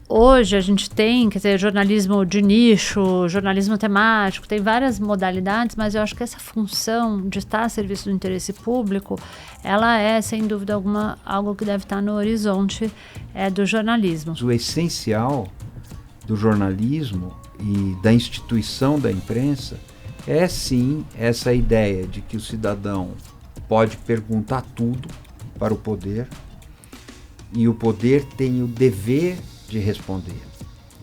hoje a gente tem, quer dizer, jornalismo de nicho, jornalismo temático, tem várias modalidades, mas eu acho que essa função de estar a serviço do interesse público, ela é, sem dúvida alguma, algo que deve estar no horizonte do jornalismo. O essencial do jornalismo e da instituição da imprensa é sim essa ideia de que o cidadão pode perguntar tudo para o poder e o poder tem o dever de responder.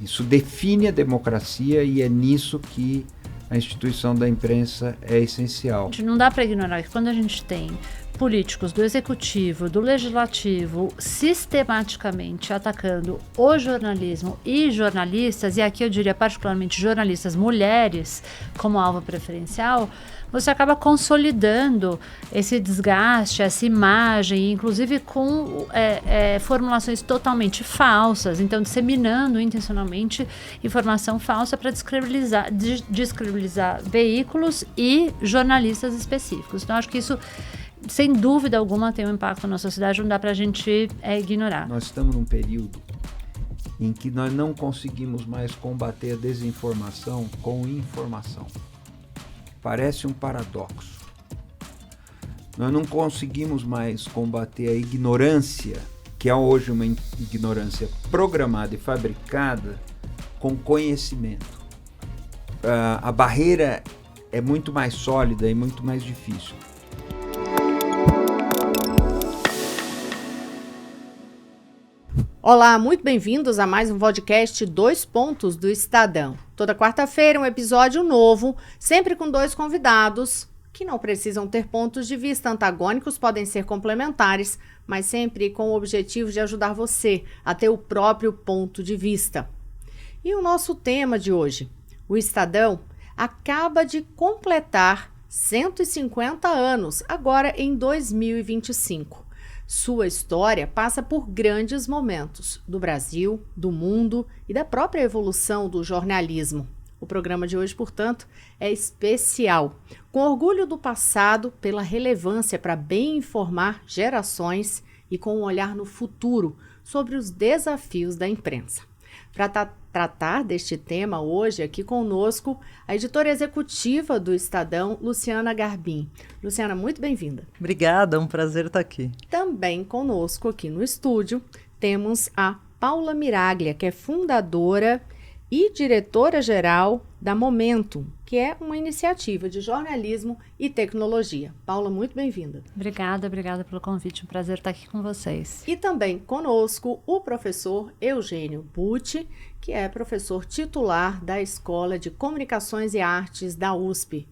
Isso define a democracia e é nisso que a instituição da imprensa é essencial. Não dá para ignorar que quando a gente tem políticos do executivo, do legislativo, sistematicamente atacando o jornalismo e jornalistas, e aqui eu diria particularmente jornalistas mulheres como alvo preferencial, você acaba consolidando esse desgaste, essa imagem, inclusive com formulações totalmente falsas, então disseminando intencionalmente informação falsa para descredibilizar veículos e jornalistas específicos. Então, acho que isso, sem dúvida alguma, tem um impacto na sociedade, não dá para a gente ignorar. Nós estamos num período em que nós não conseguimos mais combater a desinformação com informação. Parece um paradoxo. Nós não conseguimos mais combater a ignorância, que é hoje uma ignorância programada e fabricada, com conhecimento. A barreira é muito mais sólida e muito mais difícil. Olá, muito bem-vindos a mais um podcast 2 Pontos do Estadão. Toda quarta-feira um episódio novo, sempre com 2 convidados que não precisam ter pontos de vista antagônicos, podem ser complementares, mas sempre com o objetivo de ajudar você a ter o próprio ponto de vista. E o nosso tema de hoje, o Estadão acaba de completar 150 anos, agora em 2025. Sua história passa por grandes momentos do Brasil, do mundo e da própria evolução do jornalismo. O programa de hoje, portanto, é especial, com orgulho do passado, pela relevância para bem informar gerações e com um olhar no futuro sobre os desafios da imprensa. Para tratar deste tema hoje, aqui conosco, a editora executiva do Estadão, Luciana Garbim. Luciana, muito bem-vinda. Obrigada, é um prazer estar aqui. Também conosco aqui no estúdio temos a Paula Miraglia, que é fundadora e diretora-geral da Momento, que é uma iniciativa de jornalismo e tecnologia. Paula, muito bem-vinda. Obrigada pelo convite, um prazer estar aqui com vocês. E também conosco o professor Eugênio Butti, que é professor titular da Escola de Comunicações e Artes da USP.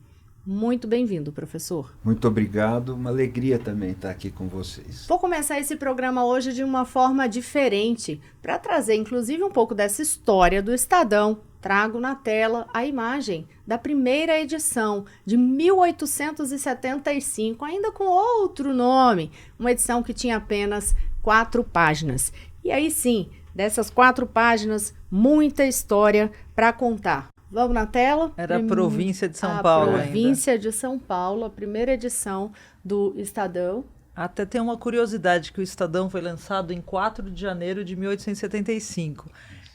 Muito bem-vindo, professor. Muito obrigado, uma alegria também estar aqui com vocês. Vou começar esse programa hoje de uma forma diferente, para trazer inclusive um pouco dessa história do Estadão. Trago na tela a imagem da primeira edição de 1875, ainda com outro nome, uma edição que tinha apenas 4 páginas. E aí sim, dessas 4 páginas, muita história para contar. Vamos na tela? Era a província de São Paulo ainda. A província de São Paulo, a primeira edição do Estadão. Até tem uma curiosidade, que o Estadão foi lançado em 4 de janeiro de 1875.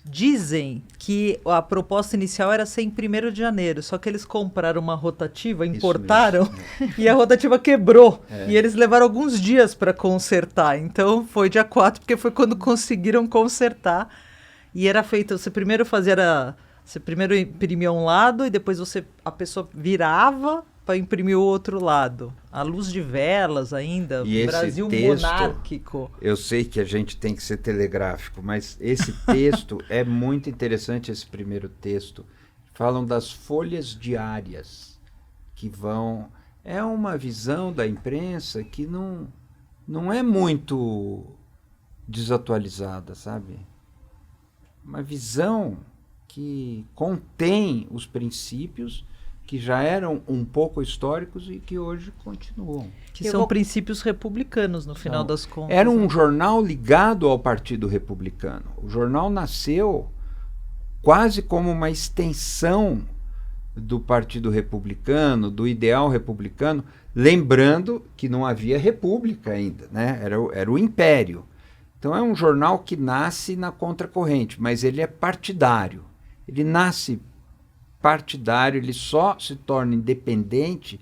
Dizem que a proposta inicial era ser em 1º de janeiro, só que eles compraram uma rotativa, importaram, e a rotativa quebrou. E eles levaram alguns dias para consertar. Então foi dia 4, porque foi quando conseguiram consertar. E era feito, você primeiro imprimia um lado e depois a pessoa virava para imprimir o outro lado. A luz de velas ainda, e Brasil texto, monárquico. Eu sei que a gente tem que ser telegráfico, mas esse texto é muito interessante, esse primeiro texto. Falam das folhas diárias que vão... É uma visão da imprensa que não é muito desatualizada, sabe? Uma visão que contém os princípios que já eram um pouco históricos e que hoje continuam. Que são princípios republicanos, no final das contas. Era um jornal ligado ao Partido Republicano. O jornal nasceu quase como uma extensão do Partido Republicano, do ideal republicano, lembrando que não havia república ainda, né? Era o império. Então é um jornal que nasce na contracorrente, mas ele é partidário. Ele nasce partidário, ele só se torna independente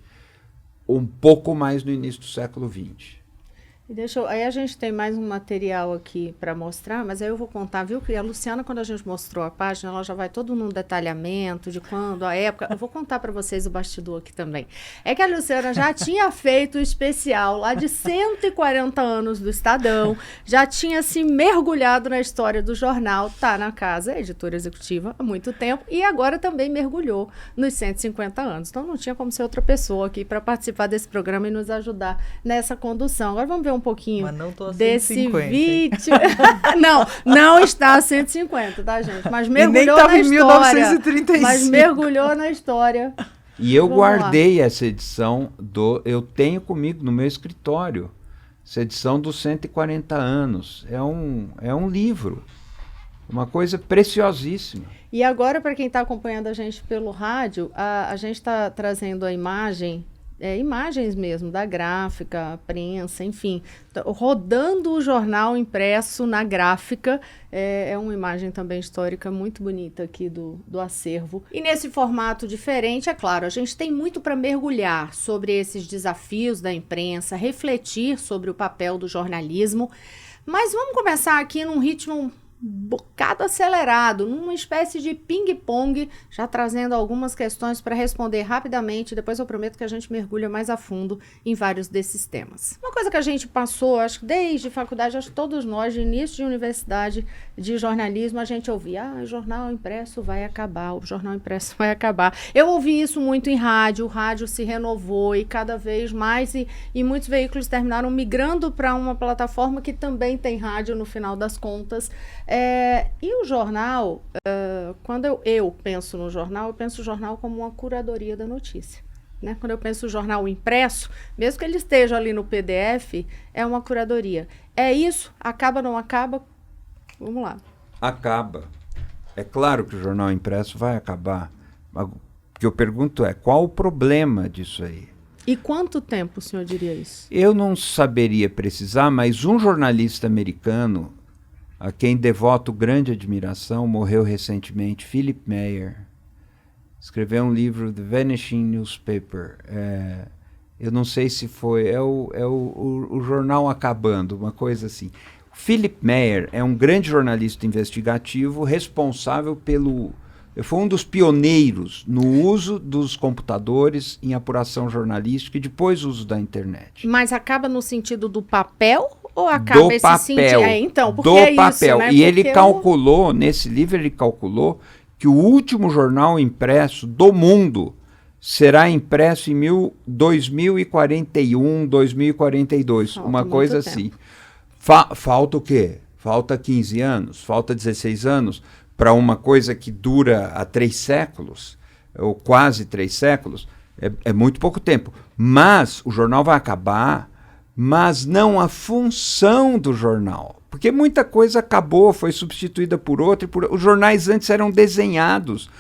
um pouco mais no início do século XX. E aí a gente tem mais um material aqui para mostrar, mas aí eu vou contar, viu? Que a Luciana, quando a gente mostrou a página, ela já vai todo num detalhamento de quando, a época. Eu vou contar para vocês o bastidor aqui também. É que a Luciana já tinha feito o especial lá de 140 anos do Estadão, já tinha se mergulhado na história do jornal, tá na casa, editora executiva, há muito tempo, e agora também mergulhou nos 150 anos. Então não tinha como ser outra pessoa aqui para participar desse programa e nos ajudar nessa condução. Agora vamos ver um pouquinho Mas não tô a desse 150, vídeo. Não está a 150, tá, gente? Mas mergulhou tava na em história. 1935. Mas mergulhou na história. E eu Vamos lá. guardei essa edição, eu tenho comigo no meu escritório, essa edição dos 140 anos. É um livro, uma coisa preciosíssima. E agora, para quem está acompanhando a gente pelo rádio, a gente está trazendo a imagens mesmo, da gráfica, prensa, enfim, rodando o jornal impresso na gráfica, é uma imagem também histórica muito bonita aqui do acervo. E nesse formato diferente, é claro, a gente tem muito para mergulhar sobre esses desafios da imprensa, refletir sobre o papel do jornalismo, mas vamos começar aqui num ritmo bocado acelerado, numa espécie de ping-pong, já trazendo algumas questões para responder rapidamente, depois eu prometo que a gente mergulha mais a fundo em vários desses temas. Uma coisa que a gente passou, acho que desde faculdade, acho que todos nós, de início de universidade de jornalismo, a gente ouvia, o jornal impresso vai acabar, o jornal impresso vai acabar. Eu ouvi isso muito em rádio, o rádio se renovou e cada vez mais, e muitos veículos terminaram migrando para uma plataforma que também tem rádio no final das contas. E o jornal, quando eu penso no jornal, eu penso o jornal como uma curadoria da notícia. Né? Quando eu penso o jornal impresso, mesmo que ele esteja ali no PDF, é uma curadoria. É isso? Acaba, não acaba? Vamos lá. Acaba. É claro que o jornal impresso vai acabar. O que eu pergunto é, qual o problema disso aí? E quanto tempo o senhor diria isso? Eu não saberia precisar, mas um jornalista americano, a quem devoto grande admiração, morreu recentemente, Philip Meyer. Escreveu um livro, The Vanishing Newspaper. Eu não sei se foi... o jornal acabando, uma coisa assim. Philip Meyer é um grande jornalista investigativo responsável foi um dos pioneiros no uso dos computadores em apuração jornalística e depois o uso da internet. Mas acaba no sentido do papel ou acaba do esse papel, sentido? Então, porque do é papel. Isso, né? E ele calculou, nesse livro ele calculou que o último jornal impresso do mundo será impresso em 2041, 2042, Falta uma muito coisa tempo. assim. Falta o quê? Falta 15 anos? Falta 16 anos? Para uma coisa que dura há 3 séculos, ou quase 3 séculos, é muito pouco tempo. Mas o jornal vai acabar, mas não a função do jornal. Porque muita coisa acabou, foi substituída por outra. Os jornais antes eram desenhados,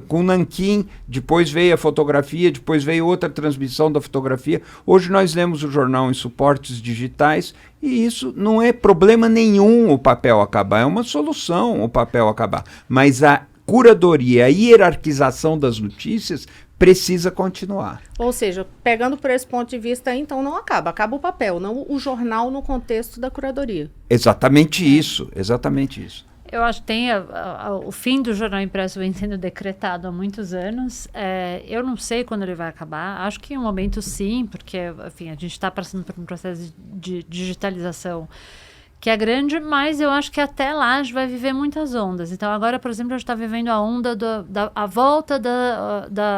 com nanquim, depois veio a fotografia, depois veio outra transmissão da fotografia. Hoje nós lemos o jornal em suportes digitais e isso não é problema nenhum o papel acabar, é uma solução o papel acabar. Mas a curadoria, a hierarquização das notícias precisa continuar. Ou seja, pegando por esse ponto de vista, então não acaba. Acaba o papel, não o jornal no contexto da curadoria. Exatamente isso, exatamente isso. Eu acho que tem o fim do jornal impresso vem sendo decretado há muitos anos. Eu não sei quando ele vai acabar. Acho que em um momento sim, porque enfim, a gente está passando por um processo de digitalização que é grande, mas eu acho que até lá a gente vai viver muitas ondas. Então agora, por exemplo, a gente está vivendo a onda a volta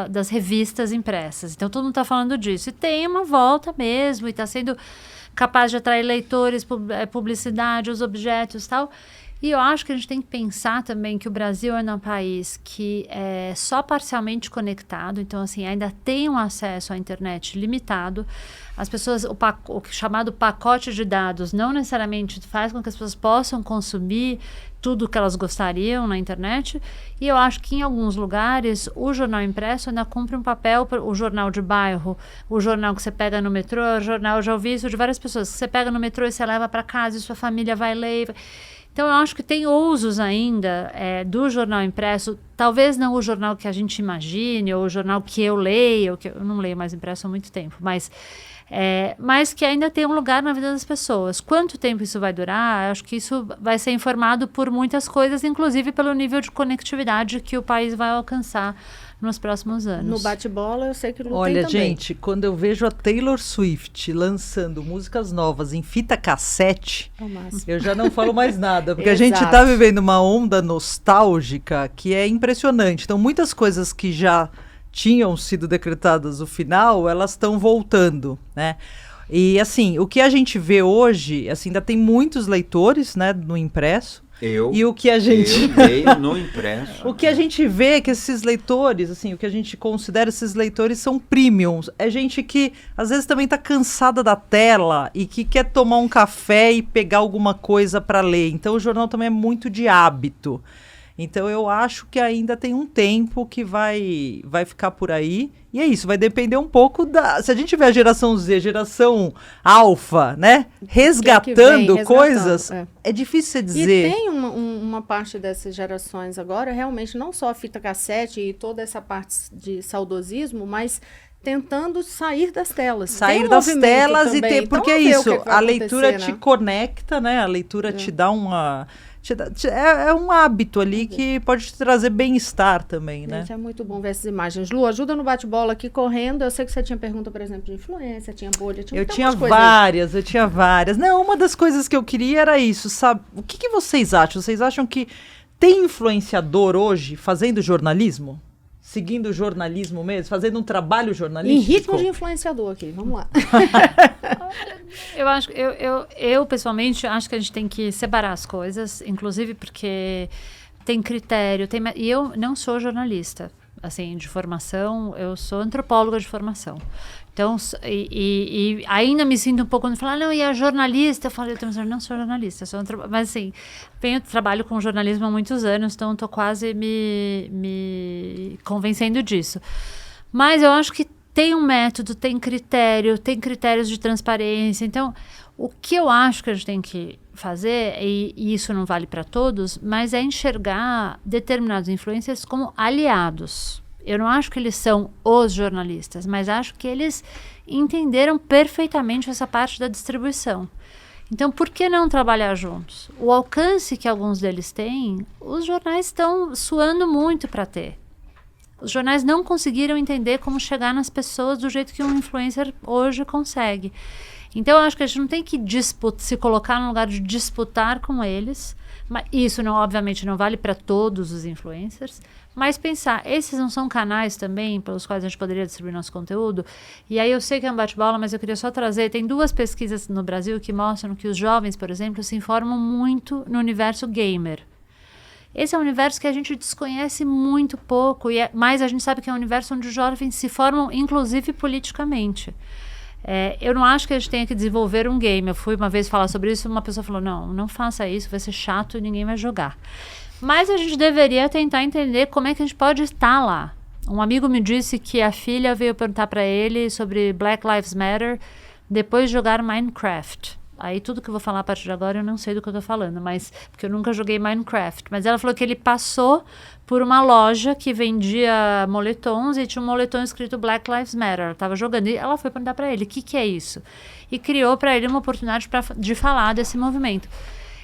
das revistas impressas. Então todo mundo está falando disso. E tem uma volta mesmo, e está sendo capaz de atrair leitores, publicidade, os objetos e tal. E eu acho que a gente tem que pensar também que o Brasil é um país que é só parcialmente conectado, então assim, ainda tem um acesso à internet limitado. As pessoas, o chamado pacote de dados não necessariamente faz com que as pessoas possam consumir tudo que elas gostariam na internet. E eu acho que em alguns lugares o jornal impresso ainda cumpre um papel, o jornal de bairro, o jornal que você pega no metrô, o jornal, eu já ouvi isso de várias pessoas, que você pega no metrô e você leva para casa e sua família vai ler. Então eu acho que tem usos ainda do jornal impresso, talvez não o jornal que a gente imagine, ou o jornal que eu leio, que eu não leio mais impresso há muito tempo, mas que ainda tem um lugar na vida das pessoas. Quanto tempo isso vai durar? Acho que isso vai ser informado por muitas coisas, inclusive pelo nível de conectividade que o país vai alcançar nos próximos anos. No bate-bola, eu sei que não Olha, tem também. gente, quando eu vejo a Taylor Swift lançando músicas novas em fita cassete, eu já não falo mais nada, porque a gente tá vivendo uma onda nostálgica que é impressionante. Então, muitas coisas que já tinham sido decretadas no final, elas estão voltando, né? E assim, o que a gente vê hoje, assim, ainda tem muitos leitores, né, no impresso. E o que a gente leio no impresso. O que a gente vê é que esses leitores, assim, o que a gente considera esses leitores são premiums. É gente que às vezes também está cansada da tela e que quer tomar um café e pegar alguma coisa para ler. Então o jornal também é muito de hábito. Então eu acho que ainda tem um tempo que vai ficar por aí. E é isso, vai depender um pouco da... Se a gente tiver a geração Z, geração alfa, né? Resgatando coisas, é difícil você dizer. E tem uma parte dessas gerações agora, realmente, não só a fita cassete e toda essa parte de saudosismo, mas tentando sair das telas. Sair das telas e ter... Porque é isso, a leitura te conecta, né? A leitura te dá uma... É um hábito ali que pode te trazer bem-estar também, né? Gente, é muito bom ver essas imagens. Lu, ajuda no bate-bola aqui correndo. Eu sei que você tinha pergunta, por exemplo, de influência, tinha bolha, tinha eu tinha várias. Não, uma das coisas que eu queria era isso, sabe? O que vocês acham? Vocês acham que tem influenciador hoje fazendo jornalismo? Seguindo o jornalismo mesmo? Fazendo um trabalho jornalístico? Em ritmo de influenciador aqui, vamos lá. Eu pessoalmente acho que a gente tem que separar as coisas, inclusive porque tem critério, e eu não sou jornalista, assim, de formação, eu sou antropóloga de formação. Então, e ainda me sinto um pouco quando falar, não, e a jornalista? Eu falei, eu não sou jornalista, mas assim, trabalho com jornalismo há muitos anos, então estou quase me convencendo disso. Mas eu acho que tem um método, tem critérios de transparência. Então, o que eu acho que a gente tem que fazer, e isso não vale para todos, mas é enxergar determinados influencers como aliados. Eu não acho que eles são os jornalistas, mas acho que eles entenderam perfeitamente essa parte da distribuição. Então, por que não trabalhar juntos? O alcance que alguns deles têm, os jornais estão suando muito para ter. Os jornais não conseguiram entender como chegar nas pessoas do jeito que um influencer hoje consegue. Então, eu acho que a gente não tem que se colocar no lugar de disputar com eles. Mas isso, obviamente, não vale para todos os influencers. Mas pensar, esses não são canais também pelos quais a gente poderia distribuir nosso conteúdo? E aí eu sei que é um bate-bola, mas eu queria só trazer, tem 2 pesquisas no Brasil que mostram que os jovens, por exemplo, se informam muito no universo gamer. Esse é um universo que a gente desconhece muito pouco, mas a gente sabe que é um universo onde os jovens se formam, inclusive politicamente. Eu não acho que a gente tenha que desenvolver um game. Eu fui uma vez falar sobre isso e uma pessoa falou, não faça isso, vai ser chato e ninguém vai jogar. Mas a gente deveria tentar entender como é que a gente pode estar lá. Um amigo me disse que a filha veio perguntar para ele sobre Black Lives Matter depois de jogar Minecraft. Aí tudo que eu vou falar a partir de agora eu não sei do que eu tô falando, mas porque eu nunca joguei Minecraft. Mas ela falou que ele passou por uma loja que vendia moletons e tinha um moletom escrito Black Lives Matter. Ela tava jogando e ela foi perguntar para ele, o que é isso? E criou para ele uma oportunidade de falar desse movimento.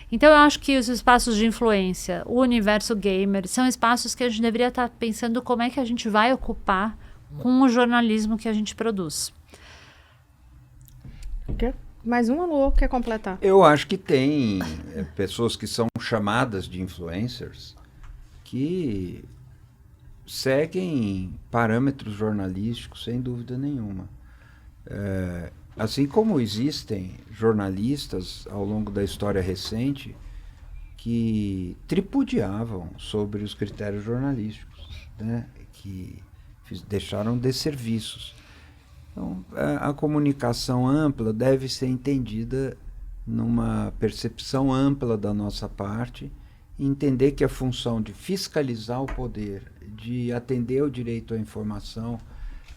Então eu acho que os espaços de influência, o universo gamer, são espaços que a gente deveria estar pensando como é que a gente vai ocupar com o jornalismo que a gente produz. Mais um, Alô, quer completar? Eu acho que tem pessoas que são chamadas de influencers que seguem parâmetros jornalísticos, sem dúvida nenhuma. Assim como existem jornalistas ao longo da história recente que tripudiavam sobre os critérios jornalísticos, né? Que deixaram desserviços. Então, a comunicação ampla deve ser entendida numa percepção ampla da nossa parte, e entender que a função de fiscalizar o poder, de atender o direito à informação,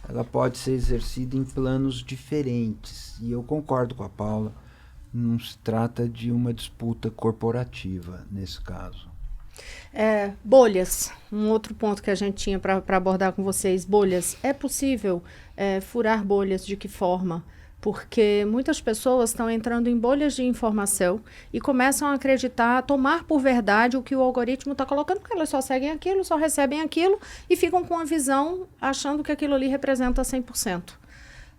ela pode ser exercida em planos diferentes. E eu concordo com a Paula, não se trata de uma disputa corporativa nesse caso. Bolhas, um outro ponto que a gente tinha para abordar com vocês, bolhas. É possível furar bolhas? De que forma? Porque muitas pessoas estão entrando em bolhas de informação e começam a acreditar, tomar por verdade o que o algoritmo está colocando, porque elas só seguem aquilo, só recebem aquilo e ficam com a visão achando que aquilo ali representa 100%.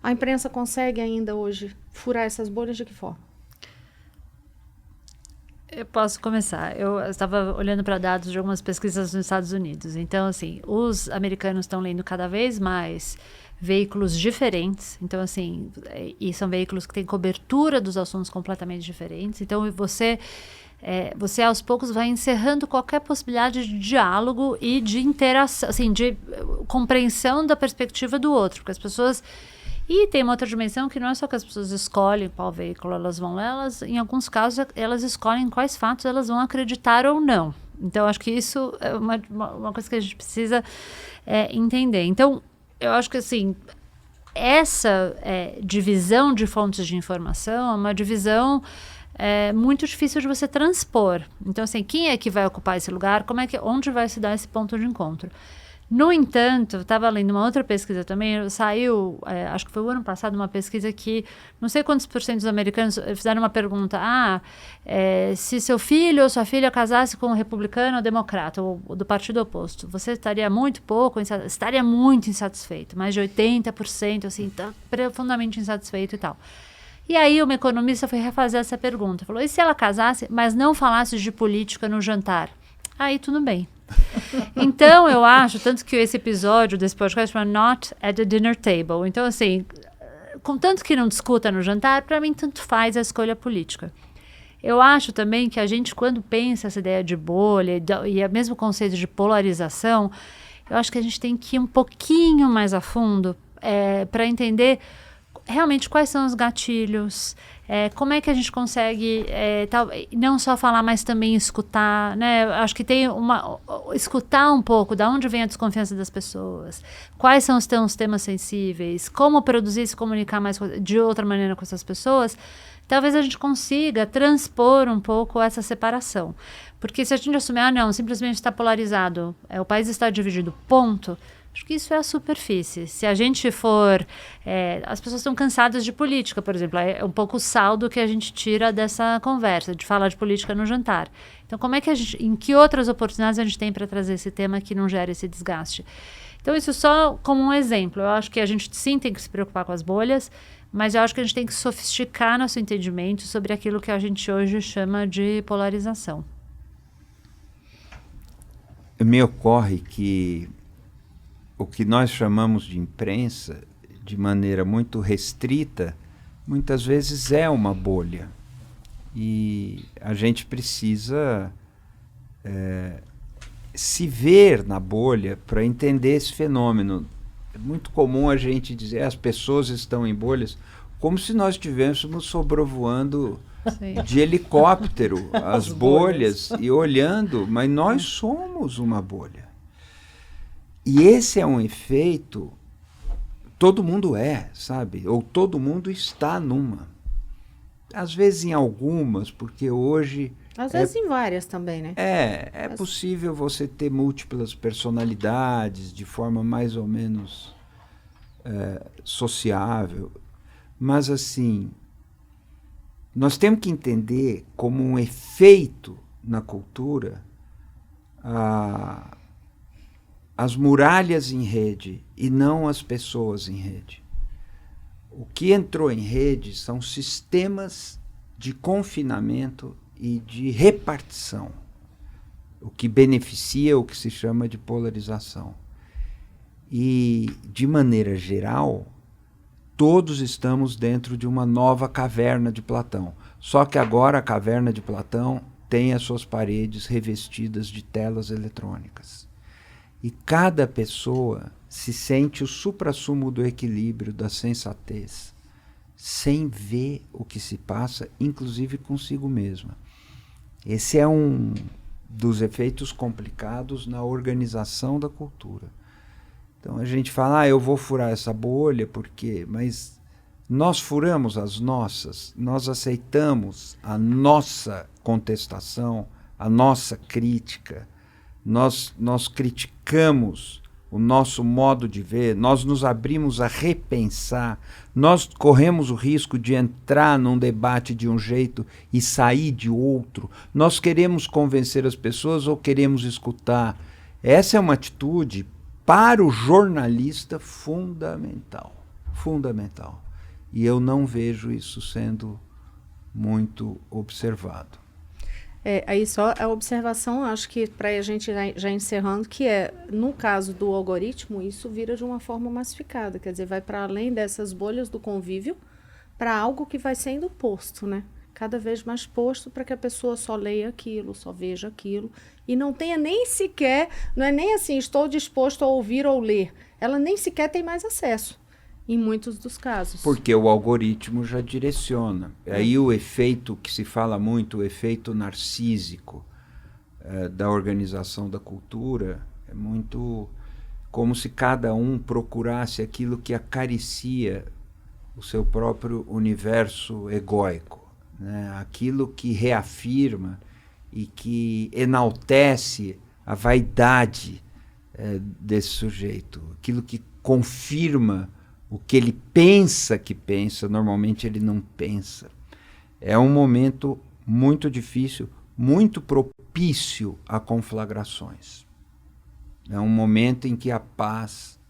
A imprensa consegue ainda hoje furar essas bolhas? De que forma? Eu posso começar. Eu estava olhando para dados de algumas pesquisas nos Estados Unidos. Então, assim, os americanos estão lendo cada vez mais veículos diferentes. Então, assim, e são veículos que têm cobertura dos assuntos completamente diferentes. Então, você aos poucos vai encerrando qualquer possibilidade de diálogo e de interação, assim, de compreensão da perspectiva do outro. Porque as pessoas... E tem uma outra dimensão que não é só que as pessoas escolhem qual veículo elas vão ler, em alguns casos elas escolhem quais fatos elas vão acreditar ou não. Então, acho que isso é uma coisa que a gente precisa entender. Então, eu acho que, assim, essa divisão de fontes de informação é uma divisão muito difícil de você transpor. Então, assim, quem é que vai ocupar esse lugar? Onde vai se dar esse ponto de encontro? No entanto, estava lendo uma outra pesquisa também, saiu, acho que foi o ano passado, uma pesquisa que não sei quantos por cento dos americanos fizeram uma pergunta, se seu filho ou sua filha casasse com um republicano ou democrata, ou do partido oposto, você estaria estaria muito insatisfeito, mais de 80%, assim, tá profundamente insatisfeito e tal. E aí uma economista foi refazer essa pergunta, falou, e se ela casasse, mas não falasse de política no jantar? Aí tudo bem. Então, eu acho, tanto que esse episódio desse podcast chama Not at the Dinner Table. Então, assim, contanto que não discuta no jantar, para mim, tanto faz a escolha política. Eu acho também que a gente, quando pensa essa ideia de bolha e o mesmo conceito de polarização, eu acho que a gente tem que ir um pouquinho mais a fundo para entender realmente quais são os gatilhos, como é que a gente consegue não só falar, mas também escutar, né? Acho que tem escutar um pouco de onde vem a desconfiança das pessoas, quais são os temas sensíveis, como produzir e se comunicar mais de outra maneira com essas pessoas. Talvez a gente consiga transpor um pouco essa separação. Porque se a gente assumir, não, simplesmente está polarizado, o país está dividido, ponto. Acho que isso é a superfície. Se a gente for... as pessoas estão cansadas de política, por exemplo. É um pouco o saldo que a gente tira dessa conversa, de falar de política no jantar. Então, em que outras oportunidades a gente tem para trazer esse tema que não gera esse desgaste? Então, isso só como um exemplo. Eu acho que a gente sim tem que se preocupar com as bolhas, mas eu acho que a gente tem que sofisticar nosso entendimento sobre aquilo que a gente hoje chama de polarização. Me ocorre que o que nós chamamos de imprensa, de maneira muito restrita, muitas vezes é uma bolha. E a gente precisa se ver na bolha para entender esse fenômeno. É muito comum a gente dizer as pessoas estão em bolhas, como se nós estivéssemos sobrevoando de helicóptero as bolhas e olhando, mas nós somos uma bolha. E esse é um efeito, todo mundo sabe? Ou todo mundo está numa. Às vezes em algumas, porque hoje... Às vezes em várias também, né? É possível você ter múltiplas personalidades de forma mais ou menos sociável. Mas, assim, nós temos que entender como um efeito na cultura as muralhas em rede e não as pessoas em rede. O que entrou em rede são sistemas de confinamento e de repartição, o que beneficia o que se chama de polarização. E, de maneira geral, todos estamos dentro de uma nova caverna de Platão. Só que agora a caverna de Platão tem as suas paredes revestidas de telas eletrônicas. E cada pessoa se sente o suprassumo do equilíbrio, da sensatez, sem ver o que se passa, inclusive consigo mesma. Esse é um dos efeitos complicados na organização da cultura. Então a gente fala, eu vou furar essa bolha, porque... Mas nós furamos as nossas, nós aceitamos a nossa contestação, a nossa crítica, nós criticamos o nosso modo de ver, nós nos abrimos a repensar, nós corremos o risco de entrar num debate de um jeito e sair de outro, nós queremos convencer as pessoas ou queremos escutar. Essa é uma atitude, para o jornalista, fundamental. E eu não vejo isso sendo muito observado. Aí só a observação, acho que para a gente já encerrando, que no caso do algoritmo, isso vira de uma forma massificada, quer dizer, vai para além dessas bolhas do convívio, para algo que vai sendo posto, né? Cada vez mais posto para que a pessoa só leia aquilo, só veja aquilo, e não tenha nem sequer, não é nem assim, estou disposto a ouvir ou ler, ela nem sequer tem mais acesso. Em muitos dos casos. Porque o algoritmo já direciona. Aí o efeito que se fala muito, o efeito narcísico da organização da cultura, é muito como se cada um procurasse aquilo que acaricia o seu próprio universo egóico, né? Aquilo que reafirma e que enaltece a vaidade desse sujeito, aquilo que confirma o que ele pensa que pensa, normalmente ele não pensa. É um momento muito difícil, muito propício a conflagrações. É um momento em que a paz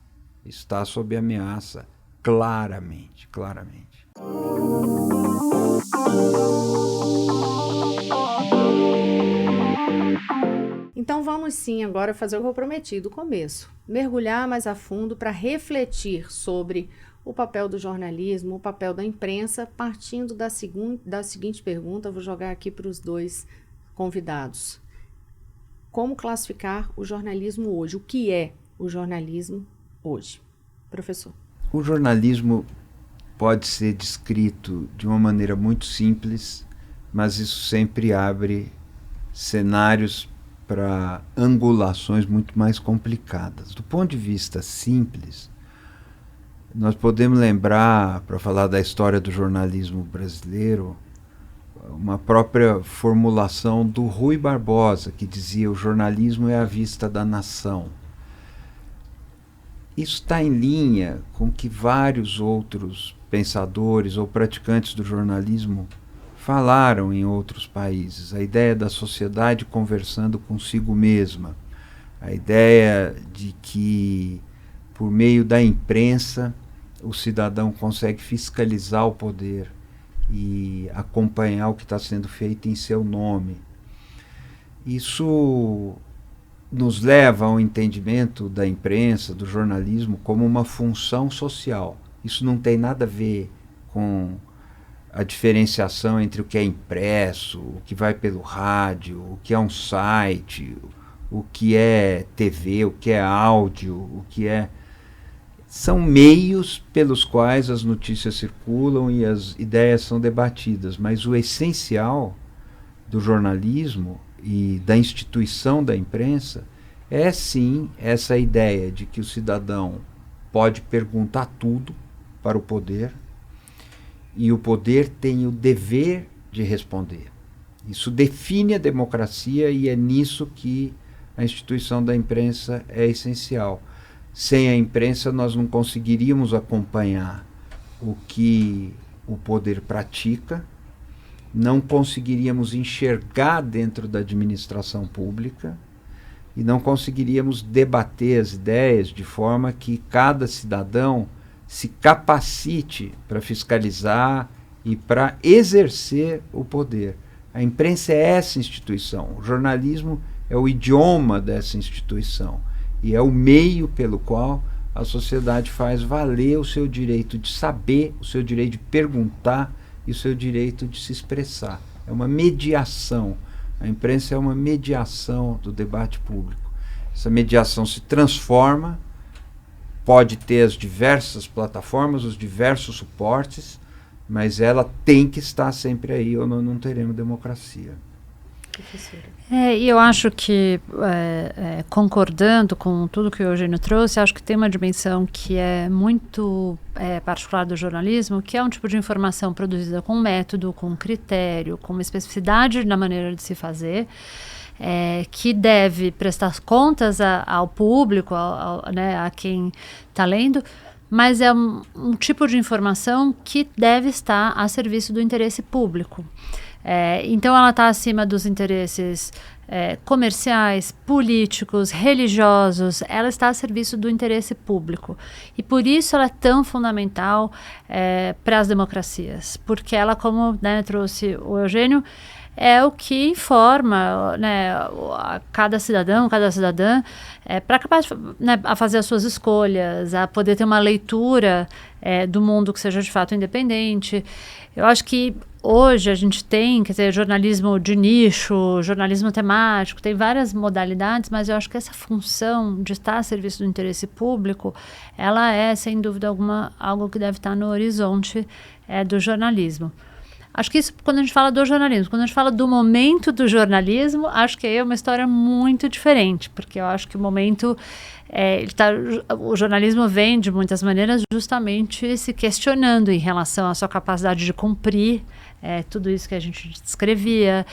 está sob ameaça, claramente. Então vamos sim agora fazer o que eu prometi do começo. Mergulhar mais a fundo para refletir sobre o papel do jornalismo, o papel da imprensa, partindo da seguinte pergunta, vou jogar aqui para os dois convidados. Como classificar o jornalismo hoje? O que é o jornalismo hoje? Professor. O jornalismo pode ser descrito de uma maneira muito simples, mas isso sempre abre cenários para angulações muito mais complicadas. Do ponto de vista simples, nós podemos lembrar, para falar da história do jornalismo brasileiro, uma própria formulação do Rui Barbosa, que dizia: o jornalismo é a vista da nação. Isso está em linha com o que vários outros pensadores ou praticantes do jornalismo falaram em outros países. A ideia da sociedade conversando consigo mesma, a ideia de que, por meio da imprensa, o cidadão consegue fiscalizar o poder e acompanhar o que está sendo feito em seu nome. Isso nos leva ao entendimento da imprensa, do jornalismo, como uma função social. Isso não tem nada a ver com a diferenciação entre o que é impresso, o que vai pelo rádio, o que é um site, o que é TV, o que é áudio, o que é... São meios pelos quais as notícias circulam e as ideias são debatidas, mas o essencial do jornalismo e da instituição da imprensa é sim essa ideia de que o cidadão pode perguntar tudo para o poder, e o poder tem o dever de responder. Isso define a democracia e é nisso que a instituição da imprensa é essencial. Sem a imprensa nós não conseguiríamos acompanhar o que o poder pratica, não conseguiríamos enxergar dentro da administração pública e não conseguiríamos debater as ideias de forma que cada cidadão se capacite para fiscalizar e para exercer o poder. A imprensa é essa instituição, o jornalismo é o idioma dessa instituição e é o meio pelo qual a sociedade faz valer o seu direito de saber, o seu direito de perguntar e o seu direito de se expressar. É uma mediação. A imprensa é uma mediação do debate público. Essa mediação se transforma, pode ter as diversas plataformas, os diversos suportes, mas ela tem que estar sempre aí, ou nós não teremos democracia. E eu acho que, concordando com tudo que o Eugênio trouxe, acho que tem uma dimensão que é muito particular do jornalismo, que é um tipo de informação produzida com método, com critério, com uma especificidade na maneira de se fazer, que deve prestar contas ao público, a quem está lendo, mas é um tipo de informação que deve estar a serviço do interesse público. Então ela está acima dos interesses comerciais, políticos, religiosos, ela está a serviço do interesse público. E por isso ela é tão fundamental para as democracias, porque ela, como trouxe o Eugênio, é o que informa a cada cidadão, cada cidadã, para capaz a fazer as suas escolhas, a poder ter uma leitura do mundo que seja de fato independente. Eu acho que hoje a gente tem, quer dizer, jornalismo de nicho, jornalismo temático, tem várias modalidades, mas eu acho que essa função de estar a serviço do interesse público, ela é, sem dúvida alguma, algo que deve estar no horizonte do jornalismo. Acho que isso quando a gente fala do jornalismo. Quando a gente fala do momento do jornalismo, acho que aí é uma história muito diferente, porque eu acho que o momento, o jornalismo vem, de muitas maneiras, justamente se questionando em relação à sua capacidade de cumprir tudo isso que a gente descrevia.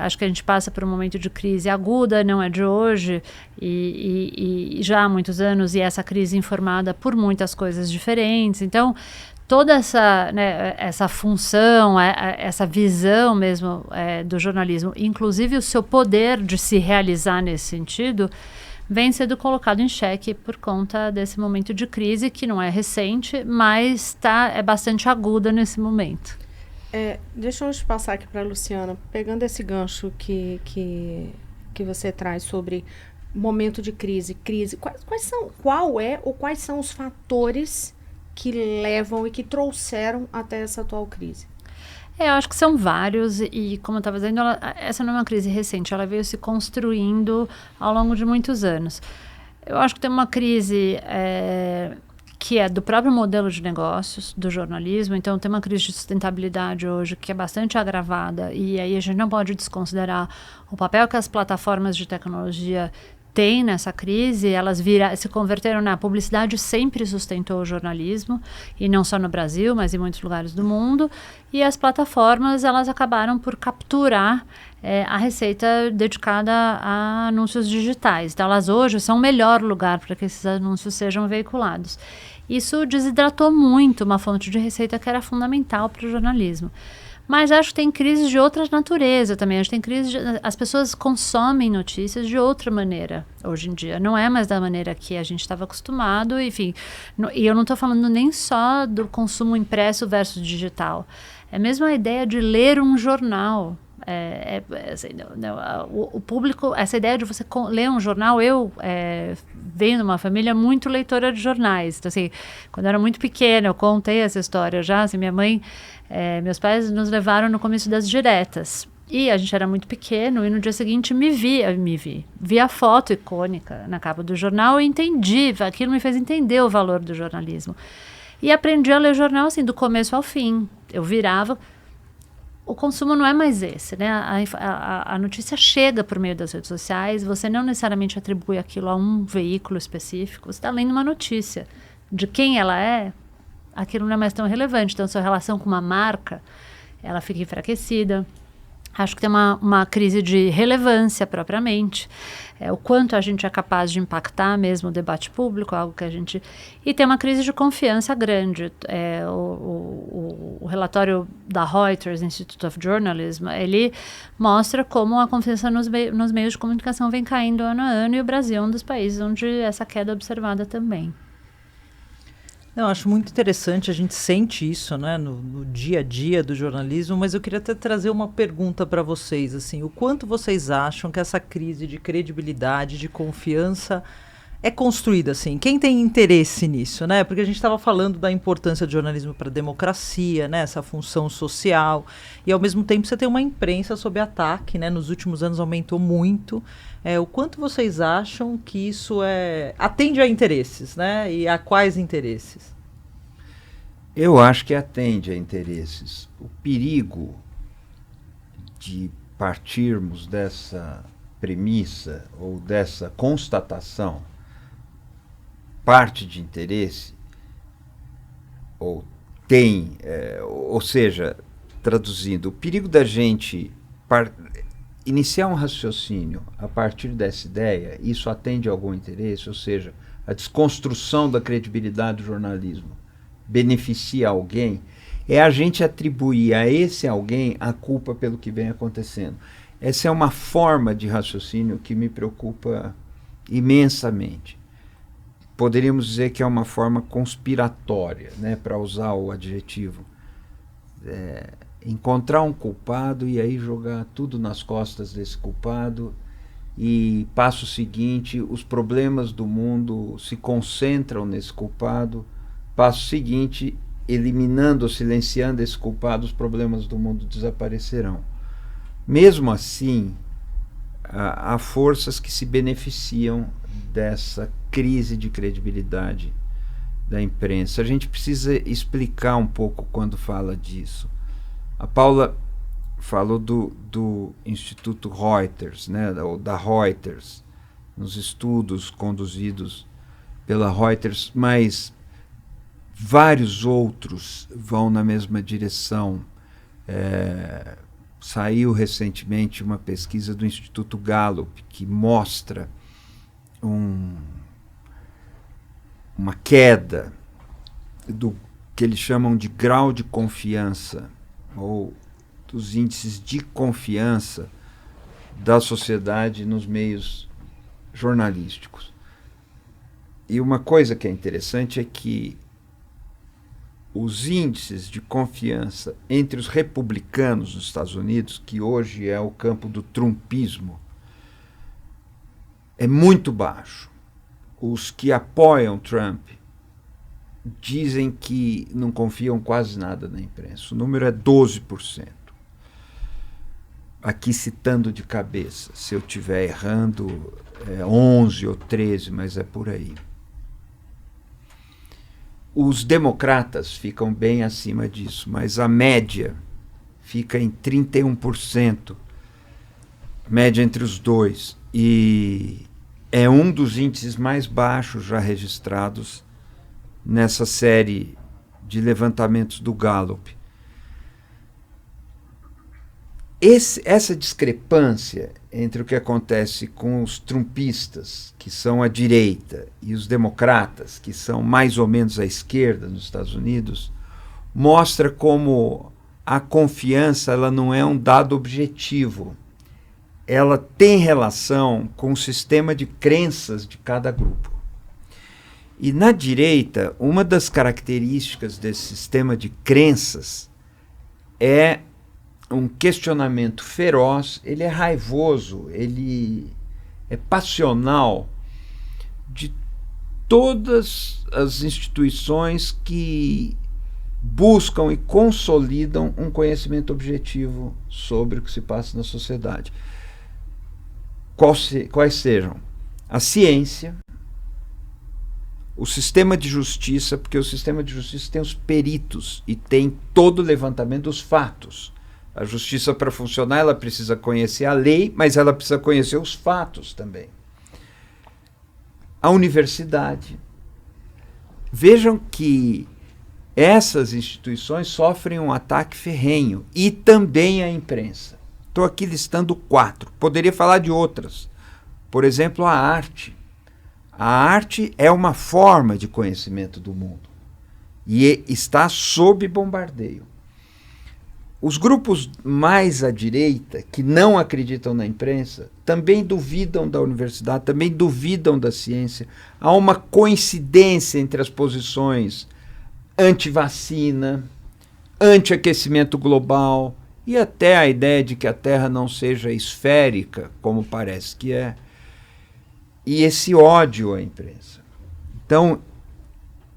Acho que a gente passa por um momento de crise aguda, não é de hoje, e já há muitos anos, e essa crise informada por muitas coisas diferentes. Então, toda essa função, essa visão mesmo do jornalismo, inclusive o seu poder de se realizar nesse sentido, vem sendo colocado em xeque por conta desse momento de crise, que não é recente, mas é bastante aguda nesse momento. Deixa eu passar aqui para a Luciana, pegando esse gancho que você traz sobre momento de crise. Quais são os fatores que levam e que trouxeram até essa atual crise? Eu acho que são vários e, como eu estava dizendo, essa não é uma crise recente, ela veio se construindo ao longo de muitos anos. Eu acho que tem uma crise que é do próprio modelo de negócios do jornalismo, então tem uma crise de sustentabilidade hoje que é bastante agravada, e aí a gente não pode desconsiderar o papel que as plataformas de tecnologia têm nessa crise. Elas se converteram na publicidade, sempre sustentou o jornalismo, e não só no Brasil, mas em muitos lugares do mundo, e as plataformas, elas acabaram por capturar a receita dedicada a anúncios digitais. Então elas hoje são o melhor lugar para que esses anúncios sejam veiculados. Isso desidratou muito uma fonte de receita que era fundamental para o jornalismo. Mas acho que tem crises de outra natureza também. Acho que tem crises as pessoas consomem notícias de outra maneira hoje em dia. Não é mais da maneira que a gente estava acostumado, enfim. E eu não estou falando nem só do consumo impresso versus digital. É mesmo a ideia de ler um jornal. Assim, o público, essa ideia de você ler um jornal, eu venho de uma família muito leitora de jornais. Então, assim, quando eu era muito pequena, eu contei essa história já, assim, minha mãe, meus pais nos levaram no começo das diretas. E a gente era muito pequeno, e no dia seguinte vi a foto icônica na capa do jornal e entendi, aquilo me fez entender o valor do jornalismo. E aprendi a ler jornal, assim, do começo ao fim. Eu virava. O consumo não é mais esse, né? A notícia chega por meio das redes sociais, você não necessariamente atribui aquilo a um veículo específico, você está lendo uma notícia. De quem ela é, aquilo não é mais tão relevante. Então, sua relação com uma marca, ela fica enfraquecida. Acho que tem uma crise de relevância propriamente. O quanto a gente é capaz de impactar mesmo o debate público, algo que a gente... E tem uma crise de confiança grande. O relatório da Reuters, Institute of Journalism, ele mostra como a confiança nos meios de comunicação vem caindo ano a ano, e o Brasil é um dos países onde essa queda é observada também. Eu acho muito interessante, a gente sente isso, né, no dia a dia do jornalismo, mas eu queria até trazer uma pergunta para vocês, assim, o quanto vocês acham que essa crise de credibilidade, de confiança, é construída assim? Quem tem interesse nisso, né? Porque a gente estava falando da importância do jornalismo para a democracia, né? Essa função social, e ao mesmo tempo você tem uma imprensa sob ataque, né? Nos últimos anos aumentou muito. O quanto vocês acham que isso atende a interesses, né? E a quais interesses? Eu acho que atende a interesses. O perigo de partirmos dessa premissa ou dessa constatação, parte de interesse, ou ou seja, traduzindo, o perigo da gente iniciar um raciocínio a partir dessa ideia, isso atende a algum interesse, ou seja, a desconstrução da credibilidade do jornalismo beneficia alguém, é a gente atribuir a esse alguém a culpa pelo que vem acontecendo. Essa é uma forma de raciocínio que me preocupa imensamente. Poderíamos dizer que é uma forma conspiratória, né, para usar o adjetivo. Encontrar um culpado e aí jogar tudo nas costas desse culpado, e passo seguinte, os problemas do mundo se concentram nesse culpado, passo seguinte, eliminando ou silenciando esse culpado, os problemas do mundo desaparecerão. Mesmo assim, há forças que se beneficiam dessa crise de credibilidade da imprensa. A gente precisa explicar um pouco quando fala disso. A Paula falou do Instituto Reuters, né, ou da Reuters, nos estudos conduzidos pela Reuters, mas vários outros vão na mesma direção. Saiu recentemente uma pesquisa do Instituto Gallup que mostra uma queda do que eles chamam de grau de confiança, ou dos índices de confiança da sociedade nos meios jornalísticos. E uma coisa que é interessante é que os índices de confiança entre os republicanos nos Estados Unidos, que hoje é o campo do trumpismo, é muito baixo. Os que apoiam Trump dizem que não confiam quase nada na imprensa. O número é 12%. Aqui citando de cabeça, se eu estiver errando, 11 ou 13, mas é por aí. Os democratas ficam bem acima disso, mas a média fica em 31%, média entre os dois, e é um dos índices mais baixos já registrados nessa série de levantamentos do Gallup. Essa discrepância entre o que acontece com os trumpistas, que são a direita, e os democratas, que são mais ou menos a esquerda nos Estados Unidos, mostra como a confiança ela não é um dado objetivo. Ela tem relação com o sistema de crenças de cada grupo. E na direita, uma das características desse sistema de crenças é um questionamento feroz, ele é raivoso, ele é passional de todas as instituições que buscam e consolidam um conhecimento objetivo sobre o que se passa na sociedade. Quais sejam? A ciência, o sistema de justiça, porque o sistema de justiça tem os peritos e tem todo o levantamento dos fatos. A justiça, para funcionar, ela precisa conhecer a lei, mas ela precisa conhecer os fatos também. A universidade. Vejam que essas instituições sofrem um ataque ferrenho, e também a imprensa. Estou aqui listando 4. Poderia falar de outras. Por exemplo, a arte. A arte é uma forma de conhecimento do mundo e está sob bombardeio. Os grupos mais à direita, que não acreditam na imprensa, também duvidam da universidade, também duvidam da ciência. Há uma coincidência entre as posições anti-vacina, anti-aquecimento global e até a ideia de que a Terra não seja esférica, como parece que é. e esse ódio à imprensa. Então,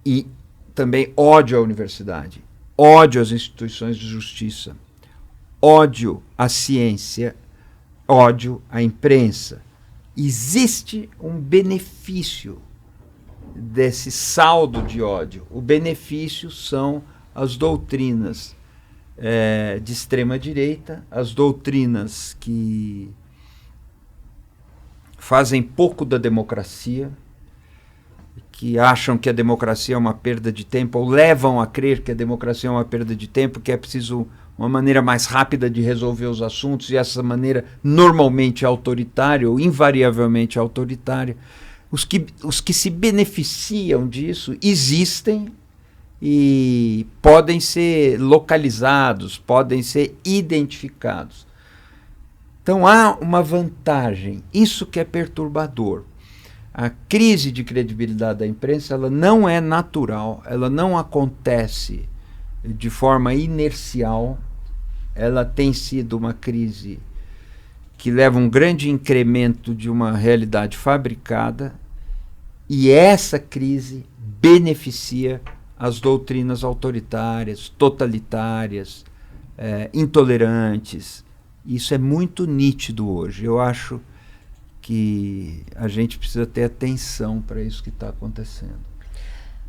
e também ódio à universidade, ódio às instituições de justiça, ódio à ciência, ódio à imprensa. Existe um benefício desse saldo de ódio. O benefício são as doutrinas de extrema-direita, as doutrinas que fazem pouco da democracia, que acham que a democracia é uma perda de tempo, ou levam a crer que a democracia é uma perda de tempo, que é preciso uma maneira mais rápida de resolver os assuntos, e essa maneira normalmente autoritária, ou invariavelmente autoritária. Os que se beneficiam disso existem e podem ser localizados, podem ser identificados. Então há uma vantagem, isso que é perturbador. A crise de credibilidade da imprensa, ela não é natural, ela não acontece de forma inercial, ela tem sido uma crise que leva um grande incremento de uma realidade fabricada, e essa crise beneficia as doutrinas autoritárias, totalitárias, intolerantes. Isso é muito nítido hoje. Eu acho que a gente precisa ter atenção para isso que está acontecendo.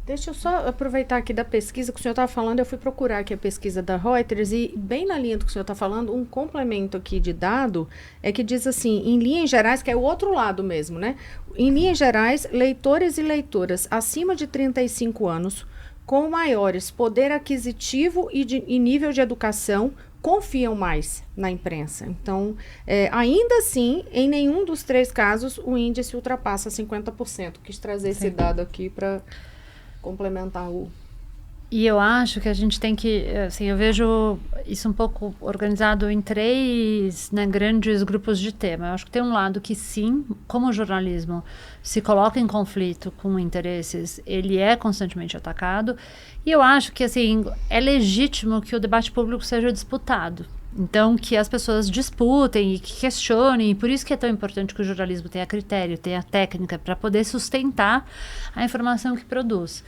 Deixa eu só aproveitar aqui da pesquisa que o senhor estava falando. Eu fui procurar aqui a pesquisa da Reuters e, bem na linha do que o senhor está falando, um complemento aqui de dado é que diz assim, em linhas gerais, que é o outro lado mesmo, né? Em linhas gerais, leitores e leitoras acima de 35 anos, com maiores poder aquisitivo e nível de educação, confiam mais na imprensa. Então, ainda assim, em nenhum dos 3 casos, o índice ultrapassa 50%. Quis trazer esse dado aqui para complementar o... E eu acho que a gente tem que, assim, eu vejo isso um pouco organizado em 3, né, grandes grupos de tema. Eu acho que tem um lado que sim, como o jornalismo se coloca em conflito com interesses, ele é constantemente atacado. E eu acho que, assim, é legítimo que o debate público seja disputado. Então, que as pessoas disputem e que questionem, e por isso que é tão importante que o jornalismo tenha critério, tenha técnica para poder sustentar a informação que produz.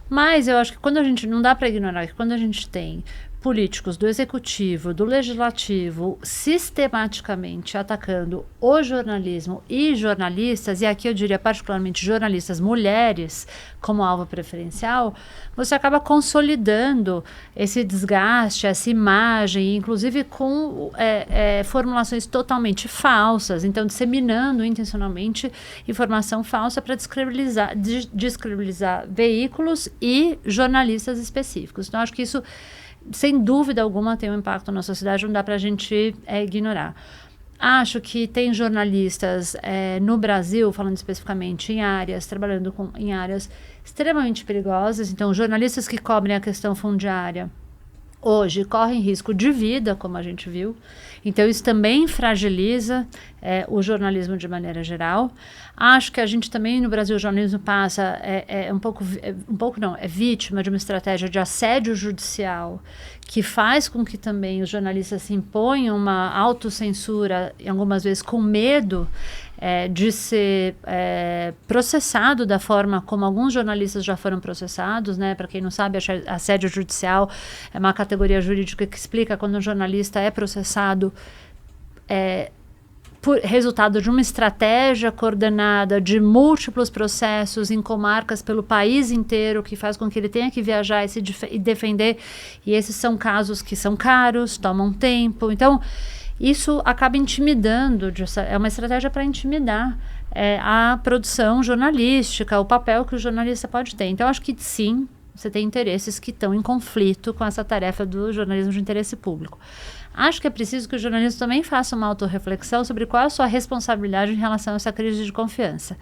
Mas eu acho que quando a gente, não dá para ignorar que quando a gente tem políticos do executivo, do legislativo, sistematicamente atacando o jornalismo e jornalistas, e aqui eu diria particularmente jornalistas mulheres como alvo preferencial, você acaba consolidando esse desgaste, essa imagem, inclusive com formulações totalmente falsas, então disseminando intencionalmente informação falsa para descredibilizar veículos e jornalistas específicos. Então, acho que isso, sem dúvida alguma, tem um impacto na sociedade, não dá para a gente ignorar. Acho que tem jornalistas no Brasil, falando especificamente em áreas, trabalhando em áreas extremamente perigosas. Então, jornalistas que cobrem a questão fundiária hoje correm risco de vida, como a gente viu. Então, isso também fragiliza o jornalismo de maneira geral. Acho que a gente também, no Brasil, o jornalismo passa, é vítima de uma estratégia de assédio judicial, que faz com que também os jornalistas se imponham uma autocensura, e algumas vezes com medo de ser processado da forma como alguns jornalistas já foram processados, né? Para quem não sabe, assédio judicial é uma categoria jurídica que explica quando um jornalista é processado por resultado de uma estratégia coordenada de múltiplos processos em comarcas pelo país inteiro, que faz com que ele tenha que viajar e defender, e esses são casos que são caros, tomam tempo. Então, isso acaba intimidando, é uma estratégia para intimidar a produção jornalística, o papel que o jornalista pode ter. Então, acho que sim, você tem interesses que estão em conflito com essa tarefa do jornalismo de interesse público. Acho que é preciso que o jornalista também faça uma autorreflexão sobre qual é a sua responsabilidade em relação a essa crise de confiança.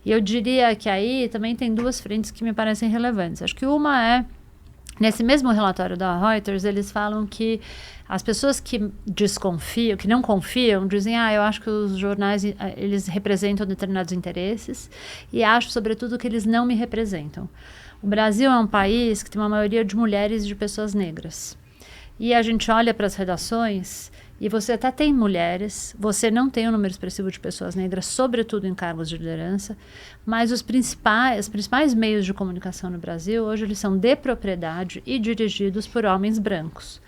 E eu diria que aí também tem 2 frentes que me parecem relevantes. Acho que uma é, nesse mesmo relatório da Reuters, eles falam que as pessoas que desconfiam, que não confiam, dizem, eu acho que os jornais, eles representam determinados interesses, e acho, sobretudo, que eles não me representam. O Brasil é um país que tem uma maioria de mulheres e de pessoas negras. E a gente olha para as redações e você até tem mulheres, você não tem um número expressivo de pessoas negras, sobretudo em cargos de liderança, mas os principais meios de comunicação no Brasil, hoje eles são de propriedade e dirigidos por homens brancos.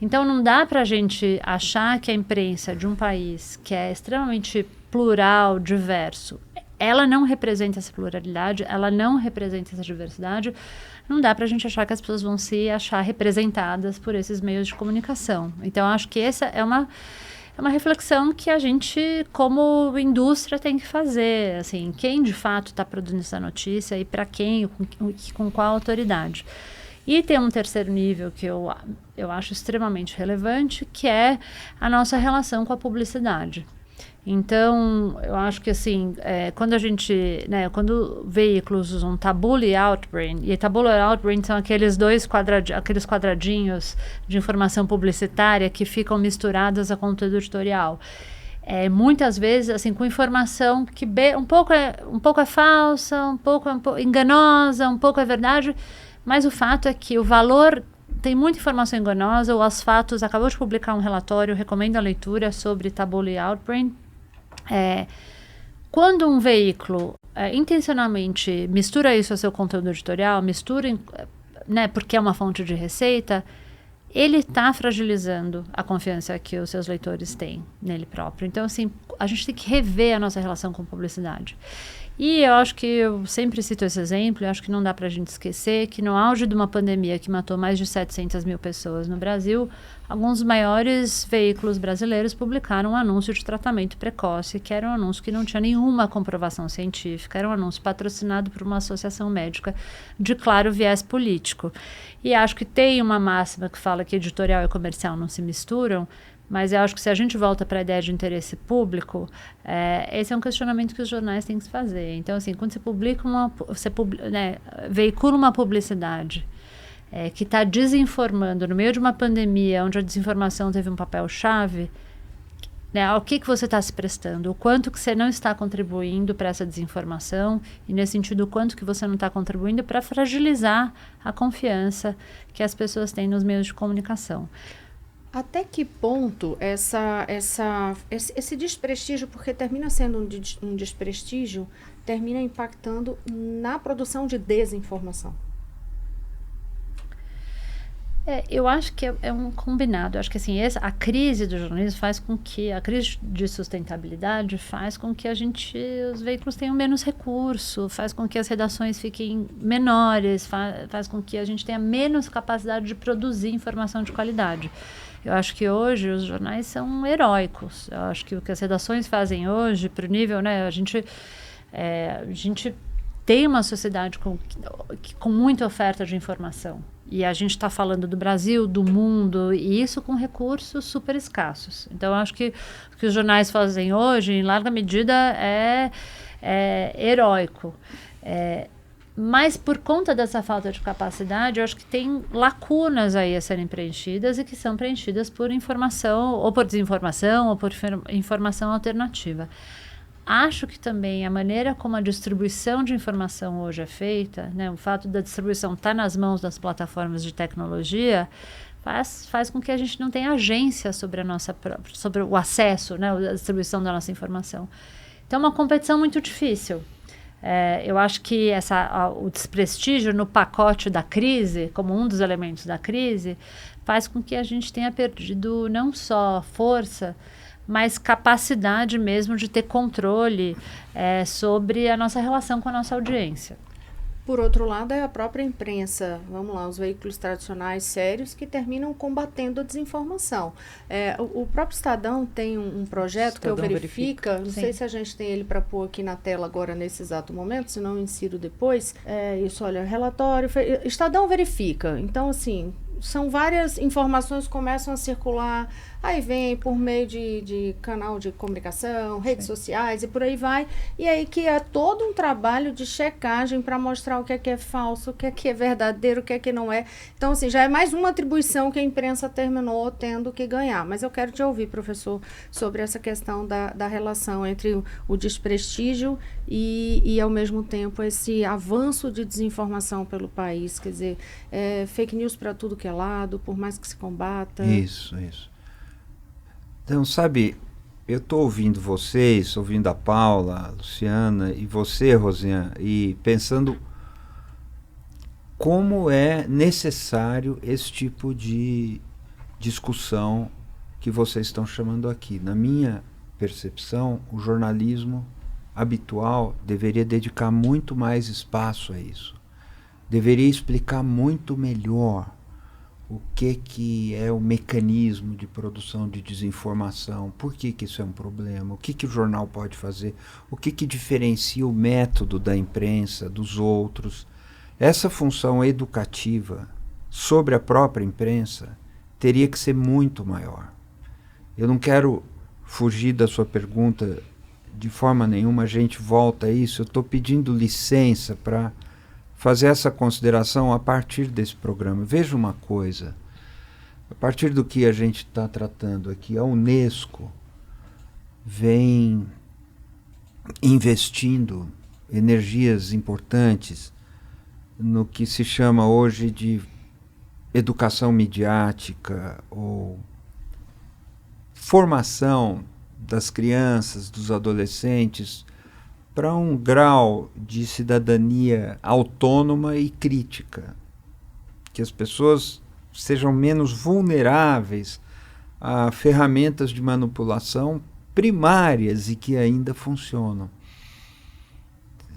Então não dá para a gente achar que a imprensa de um país que é extremamente plural, diverso, ela não representa essa pluralidade, ela não representa essa diversidade. Não dá para a gente achar que as pessoas vão se achar representadas por esses meios de comunicação. Então, acho que essa é uma reflexão que a gente, como indústria, tem que fazer. Assim, quem de fato está produzindo essa notícia e para quem, com qual autoridade. E tem um terceiro nível que eu acho extremamente relevante, que é a nossa relação com a publicidade. Então, eu acho que assim, quando a gente, né, quando veículos usam tabula e outbrain, e tabula e outbrain são aqueles aqueles quadradinhos de informação publicitária que ficam misturadas a conteúdo editorial. Muitas vezes, assim, com informação que um pouco é falsa, um pouco é enganosa, um pouco é verdade, mas o fato é que o valor... Tem muita informação enganosa. O As Fatos acabou de publicar um relatório, recomendo a leitura, sobre tabula e outbrain. Quando um veículo intencionalmente mistura isso ao seu conteúdo editorial, né, porque é uma fonte de receita, ele está fragilizando a confiança que os seus leitores têm nele próprio. Então, assim, a gente tem que rever a nossa relação com publicidade. E eu acho que eu sempre cito esse exemplo, eu acho que não dá para a gente esquecer que no auge de uma pandemia que matou mais de 700 mil pessoas no Brasil, alguns dos maiores veículos brasileiros publicaram um anúncio de tratamento precoce, que era um anúncio que não tinha nenhuma comprovação científica, era um anúncio patrocinado por uma associação médica de claro viés político. E acho que tem uma máxima que fala que editorial e comercial não se misturam, mas eu acho que se a gente volta para a ideia de interesse público, esse é um questionamento que os jornais têm que se fazer. Então, assim, quando você veicula uma publicidade que está desinformando no meio de uma pandemia, onde a desinformação teve um papel-chave, né, ao que você está se prestando, o quanto que você não está contribuindo para essa desinformação e, nesse sentido, o quanto que você não está contribuindo para fragilizar a confiança que as pessoas têm nos meios de comunicação. Até que ponto esse desprestígio, porque termina sendo um desprestígio, termina impactando na produção de desinformação? Eu acho que é um combinado. Eu acho que assim, a crise do jornalismo faz com que, a crise de sustentabilidade faz com que os veículos tenham menos recurso, faz com que as redações fiquem menores, faz com que a gente tenha menos capacidade de produzir informação de qualidade. Eu acho que hoje os jornais são heróicos. Eu acho que o que as redações fazem hoje, para o nível, né, a gente tem uma sociedade com muita oferta de informação. E a gente está falando do Brasil, do mundo, e isso com recursos super escassos. Então, eu acho que o que os jornais fazem hoje, em larga medida, é heróico. Mas por conta dessa falta de capacidade, eu acho que tem lacunas aí a serem preenchidas e que são preenchidas por informação, ou por desinformação, ou por informação alternativa. Acho que também a maneira como a distribuição de informação hoje é feita, né, o fato da distribuição estar nas mãos das plataformas de tecnologia, faz com que a gente não tenha agência sobre sobre o acesso, né, a distribuição da nossa informação. Então, é uma competição muito difícil. Eu acho que o desprestígio no pacote da crise, como um dos elementos da crise, faz com que a gente tenha perdido não só força, mas capacidade mesmo de ter controle sobre a nossa relação com a nossa audiência. Por outro lado, é a própria imprensa, vamos lá, os veículos tradicionais sérios que terminam combatendo a desinformação. O próprio Estadão tem um projeto que eu verifica, não sei se a gente tem ele para pôr aqui na tela agora nesse exato momento, se não eu insiro depois. Isso, olha, relatório, Estadão verifica. Então, assim, são várias informações que começam a circular, aí vem por meio de canal de comunicação, redes sociais e por aí vai. E aí que é todo um trabalho de checagem para mostrar o que é falso, o que é verdadeiro, o que não é. Então, assim, já é mais uma atribuição que a imprensa terminou tendo que ganhar. Mas eu quero te ouvir, professor, sobre essa questão da relação entre o desprestígio e, ao mesmo tempo, esse avanço de desinformação pelo país. Quer dizer, fake news para tudo que é lado, por mais que se combata. Isso. Então, sabe, eu estou ouvindo vocês, ouvindo a Paula, a Luciana e você, Rosiane, e pensando como é necessário esse tipo de discussão que vocês estão chamando aqui. Na minha percepção, o jornalismo habitual deveria dedicar muito mais espaço a isso. Deveria explicar muito melhor o que é o mecanismo de produção de desinformação, por que isso é um problema, o que o jornal pode fazer, o que diferencia o método da imprensa dos outros. Essa função educativa sobre a própria imprensa teria que ser muito maior. Eu não quero fugir da sua pergunta de forma nenhuma, a gente volta a isso. Eu estou pedindo licença para fazer essa consideração a partir desse programa. Veja uma coisa, a partir do que a gente está tratando aqui, a Unesco vem investindo energias importantes no que se chama hoje de educação midiática ou formação das crianças, dos adolescentes, para um grau de cidadania autônoma e crítica, que as pessoas sejam menos vulneráveis a ferramentas de manipulação primárias e que ainda funcionam.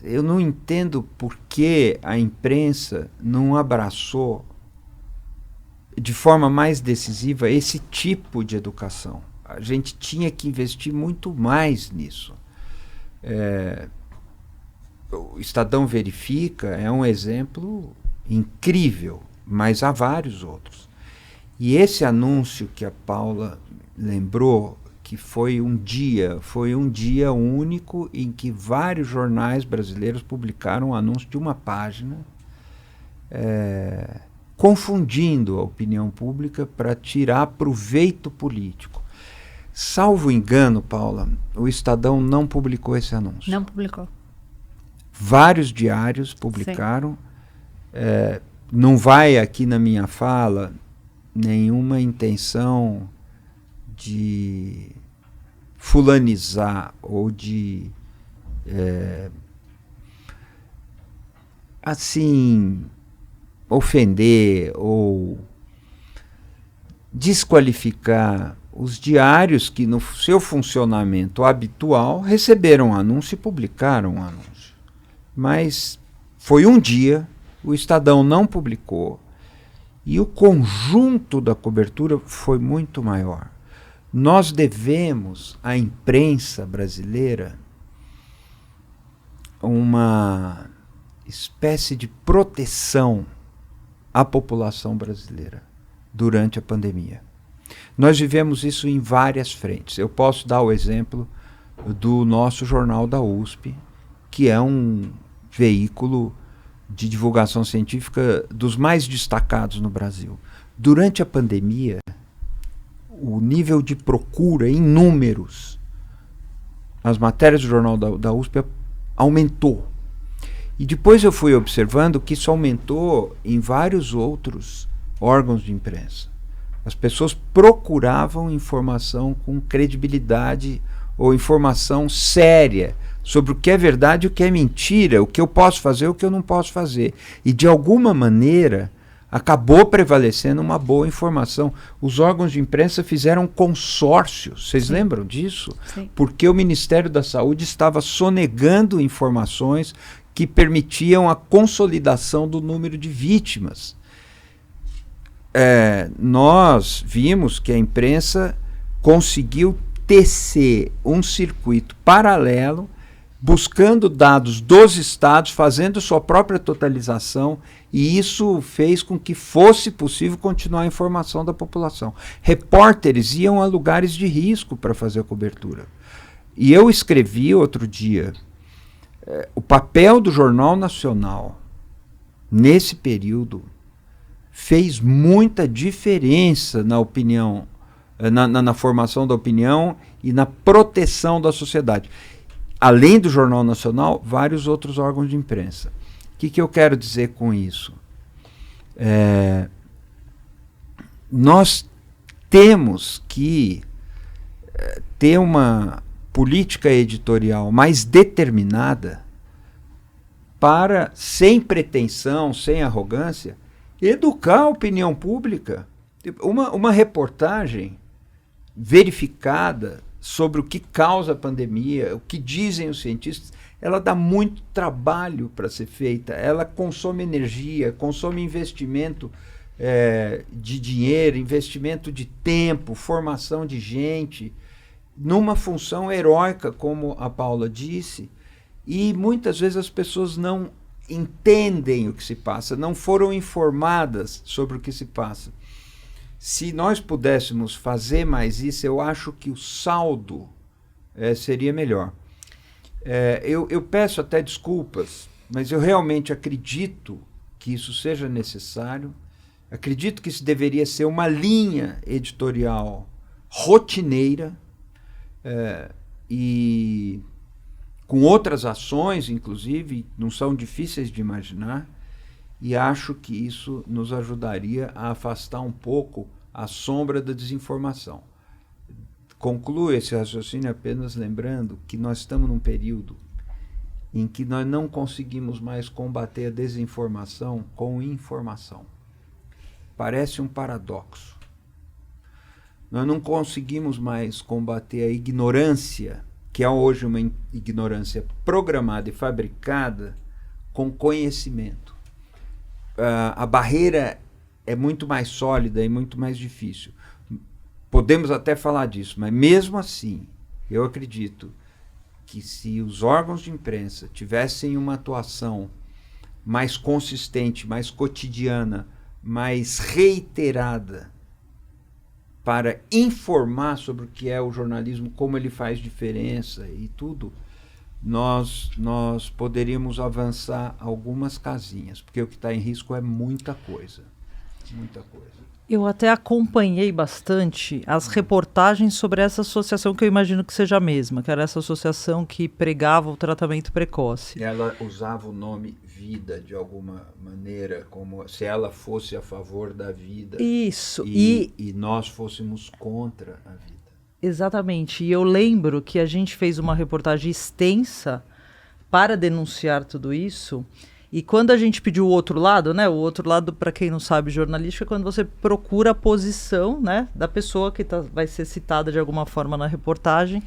Eu não entendo por que a imprensa não abraçou de forma mais decisiva esse tipo de educação. A gente tinha que investir muito mais nisso. O Estadão Verifica é um exemplo incrível, mas há vários outros. E esse anúncio que a Paula lembrou, que foi um dia único em que vários jornais brasileiros publicaram um anúncio de uma página, confundindo a opinião pública para tirar proveito político. Salvo engano, Paula, o Estadão não publicou esse anúncio. Não publicou. Vários diários publicaram. Não vai aqui na minha fala nenhuma intenção de fulanizar ou de ofender ou desqualificar os diários que no seu funcionamento habitual receberam anúncio e publicaram anúncio. Mas foi um dia, o Estadão não publicou e o conjunto da cobertura foi muito maior. Nós devemos à imprensa brasileira uma espécie de proteção à população brasileira durante a pandemia. Nós vivemos isso em várias frentes. Eu posso dar o exemplo do nosso jornal da USP, que é um veículo de divulgação científica dos mais destacados no Brasil. Durante a pandemia, o nível de procura em números, as matérias do jornal da USP aumentou. E depois eu fui observando que isso aumentou em vários outros órgãos de imprensa. As pessoas procuravam informação com credibilidade ou informação séria sobre o que é verdade e o que é mentira, o que eu posso fazer e o que eu não posso fazer. E de alguma maneira acabou prevalecendo uma boa informação. Os órgãos de imprensa fizeram consórcios, vocês lembram disso? Sim. Porque o Ministério da Saúde estava sonegando informações que permitiam a consolidação do número de vítimas. Nós vimos que a imprensa conseguiu tecer um circuito paralelo, buscando dados dos estados, fazendo sua própria totalização, e isso fez com que fosse possível continuar a informação da população. Repórteres iam a lugares de risco para fazer a cobertura. E eu escrevi outro dia, o papel do Jornal Nacional nesse período fez muita diferença na opinião, na formação da opinião e na proteção da sociedade. Além do Jornal Nacional, vários outros órgãos de imprensa. O que eu quero dizer com isso? Nós temos que ter uma política editorial mais determinada para, sem pretensão, sem arrogância, educar a opinião pública. Uma reportagem verificada sobre o que causa a pandemia, o que dizem os cientistas, ela dá muito trabalho para ser feita, ela consome energia, consome investimento de dinheiro, investimento de tempo, formação de gente, numa função heróica, como a Paula disse, e muitas vezes as pessoas não entendem o que se passa, não foram informadas sobre o que se passa. Se nós pudéssemos fazer mais isso, eu acho que o saldo seria melhor. Eu peço até desculpas, mas eu realmente acredito que isso seja necessário. Acredito que isso deveria ser uma linha editorial rotineira e com outras ações, inclusive, não são difíceis de imaginar, e acho que isso nos ajudaria a afastar um pouco a sombra da desinformação. Concluo esse raciocínio apenas lembrando que nós estamos num período em que nós não conseguimos mais combater a desinformação com informação. Parece um paradoxo. Nós não conseguimos mais combater a ignorância, que é hoje uma ignorância programada e fabricada, com conhecimento. A barreira é muito mais sólida e muito mais difícil. Podemos até falar disso, mas mesmo assim, eu acredito que se os órgãos de imprensa tivessem uma atuação mais consistente, mais cotidiana, mais reiterada, para informar sobre o que é o jornalismo, como ele faz diferença e tudo, nós poderíamos avançar algumas casinhas, porque o que está em risco é muita coisa. Muita coisa. Eu até acompanhei bastante as reportagens sobre essa associação, que eu imagino que seja a mesma, que era essa associação que pregava o tratamento precoce. Ela usava o nome vida de alguma maneira, como se ela fosse a favor da vida. Isso. E nós fôssemos contra a vida. Exatamente. E eu lembro que a gente fez uma reportagem extensa para denunciar tudo isso. E quando a gente pediu o outro lado, né? O outro lado, para quem não sabe, jornalística, é quando você procura a posição, né, da pessoa que vai ser citada de alguma forma na reportagem.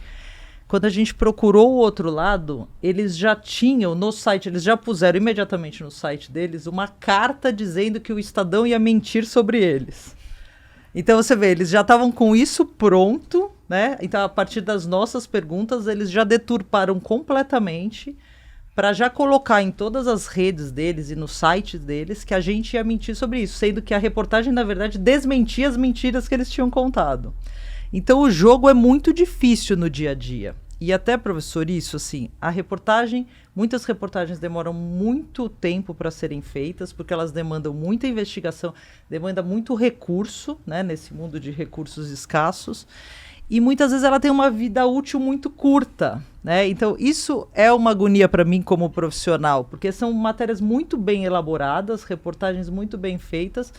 Quando a gente procurou o outro lado, eles já tinham no site, eles já puseram imediatamente no site deles uma carta dizendo que o Estadão ia mentir sobre eles. Então você vê, eles já estavam com isso pronto, né? Então, a partir das nossas perguntas, eles já deturparam completamente para já colocar em todas as redes deles e nos sites deles que a gente ia mentir sobre isso, sendo que a reportagem, na verdade, desmentia as mentiras que eles tinham contado. Então, o jogo é muito difícil no dia a dia. E até, professor, isso, assim, a reportagem, muitas reportagens demoram muito tempo para serem feitas, porque elas demandam muita investigação, demandam muito recurso, né, nesse mundo de recursos escassos. E muitas vezes ela tem uma vida útil muito curta, né? Então, isso é uma agonia para mim como profissional, porque são matérias muito bem elaboradas, reportagens muito bem feitas,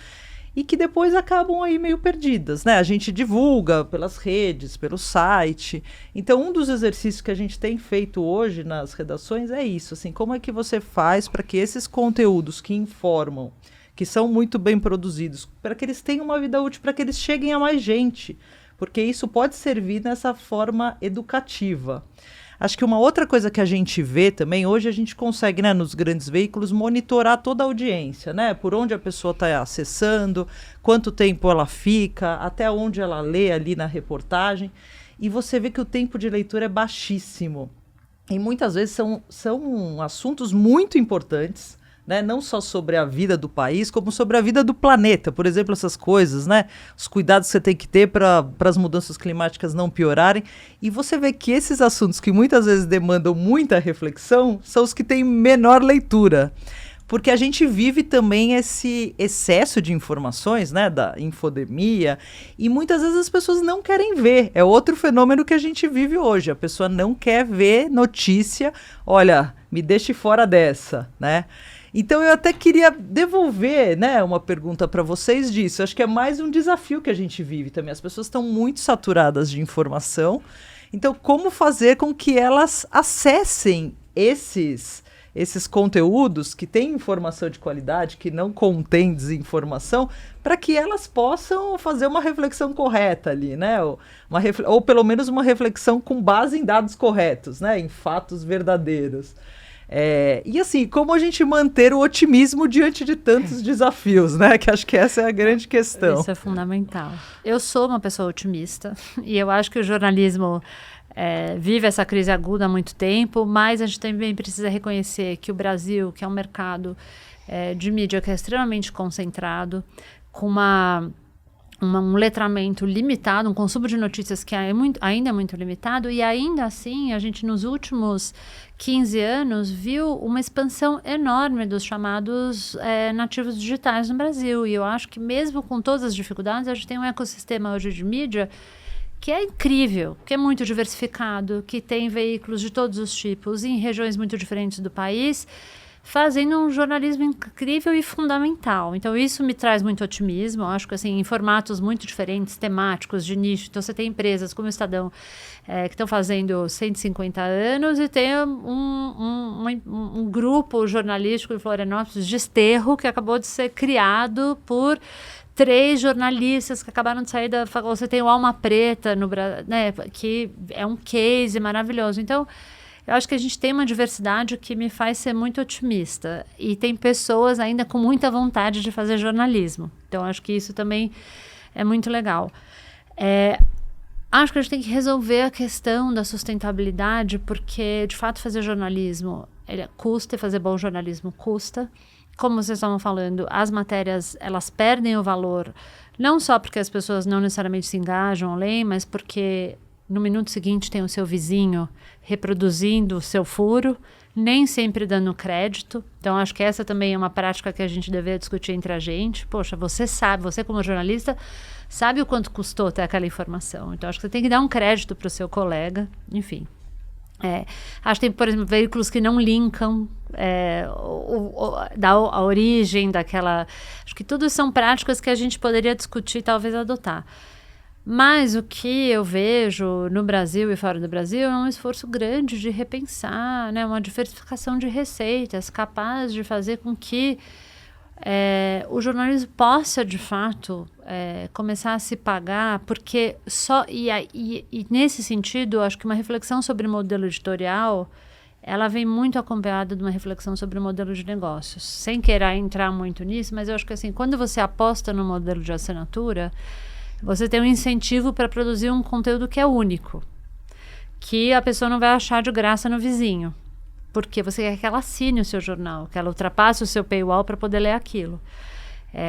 e que depois acabam aí meio perdidas, né? A gente divulga pelas redes, pelo site. Então, um dos exercícios que a gente tem feito hoje nas redações é isso, assim, como é que você faz para que esses conteúdos que informam, que são muito bem produzidos, para que eles tenham uma vida útil, para que eles cheguem a mais gente, porque isso pode servir nessa forma educativa. Acho que uma outra coisa que a gente vê também, hoje a gente consegue, né, nos grandes veículos, monitorar toda a audiência, né? Por onde a pessoa está acessando, quanto tempo ela fica, até onde ela lê ali na reportagem. E você vê que o tempo de leitura é baixíssimo. E muitas vezes são assuntos muito importantes, né? Não só sobre a vida do país, como sobre a vida do planeta. Por exemplo, essas coisas, né? Os cuidados que você tem que ter para as mudanças climáticas não piorarem. E você vê que esses assuntos que muitas vezes demandam muita reflexão são os que têm menor leitura. Porque a gente vive também esse excesso de informações, né, da infodemia, e muitas vezes as pessoas não querem ver. É outro fenômeno que a gente vive hoje. A pessoa não quer ver notícia. Olha, me deixe fora dessa, né? Então eu até queria devolver, né, uma pergunta para vocês disso. Acho que é mais um desafio que a gente vive também. As pessoas estão muito saturadas de informação. Então, como fazer com que elas acessem esses conteúdos que têm informação de qualidade, que não contêm desinformação, para que elas possam fazer uma reflexão correta ali, né? Ou pelo menos uma reflexão com base em dados corretos, né? Em fatos verdadeiros. E assim, como a gente manter o otimismo diante de tantos desafios, né? Que acho que essa é a grande questão. Isso é fundamental. Eu sou uma pessoa otimista e eu acho que o jornalismo vive essa crise aguda há muito tempo, mas a gente também precisa reconhecer que o Brasil, que é um mercado de mídia que é extremamente concentrado, com um letramento limitado, um consumo de notícias que ainda é muito limitado, e ainda assim a gente nos últimos 15 anos viu uma expansão enorme dos chamados nativos digitais no Brasil, e eu acho que mesmo com todas as dificuldades, a gente tem um ecossistema hoje de mídia que é incrível, que é muito diversificado, que tem veículos de todos os tipos em regiões muito diferentes do país, fazendo um jornalismo incrível e fundamental. Então, isso me traz muito otimismo. Eu acho que, assim, em formatos muito diferentes, temáticos, de nicho. Então, você tem empresas como o Estadão, que estão fazendo 150 anos, e tem um grupo jornalístico em Florianópolis, Desterro, que acabou de ser criado por 3 jornalistas que acabaram de sair da faculdade. Você tem o Alma Preta, né, que é um case maravilhoso. Então, eu acho que a gente tem uma diversidade que me faz ser muito otimista. E tem pessoas ainda com muita vontade de fazer jornalismo. Então, acho que isso também é muito legal. Acho que a gente tem que resolver a questão da sustentabilidade, porque, de fato, fazer jornalismo custa, e fazer bom jornalismo custa. Como vocês estavam falando, as matérias, elas perdem o valor, não só porque as pessoas não necessariamente se engajam, leem, mas porque no minuto seguinte tem o seu vizinho reproduzindo o seu furo, nem sempre dando crédito. Então, acho que essa também é uma prática que a gente deveria discutir entre a gente. Poxa, você sabe, você como jornalista, sabe o quanto custou ter aquela informação. Então, acho que você tem que dar um crédito para o seu colega, enfim. Acho que tem, por exemplo, veículos que não linkam a origem daquela... Acho que tudo são práticas que a gente poderia discutir e talvez adotar. Mas o que eu vejo no Brasil e fora do Brasil é um esforço grande de repensar, né, uma diversificação de receitas capaz de fazer com que o jornalismo possa, de fato, começar a se pagar, porque e nesse sentido, acho que uma reflexão sobre o modelo editorial, ela vem muito acompanhada de uma reflexão sobre o modelo de negócios. Sem querer entrar muito nisso, mas eu acho que assim, quando você aposta no modelo de assinatura, você tem um incentivo para produzir um conteúdo que é único, que a pessoa não vai achar de graça no vizinho, porque você quer que ela assine o seu jornal, que ela ultrapasse o seu paywall para poder ler aquilo.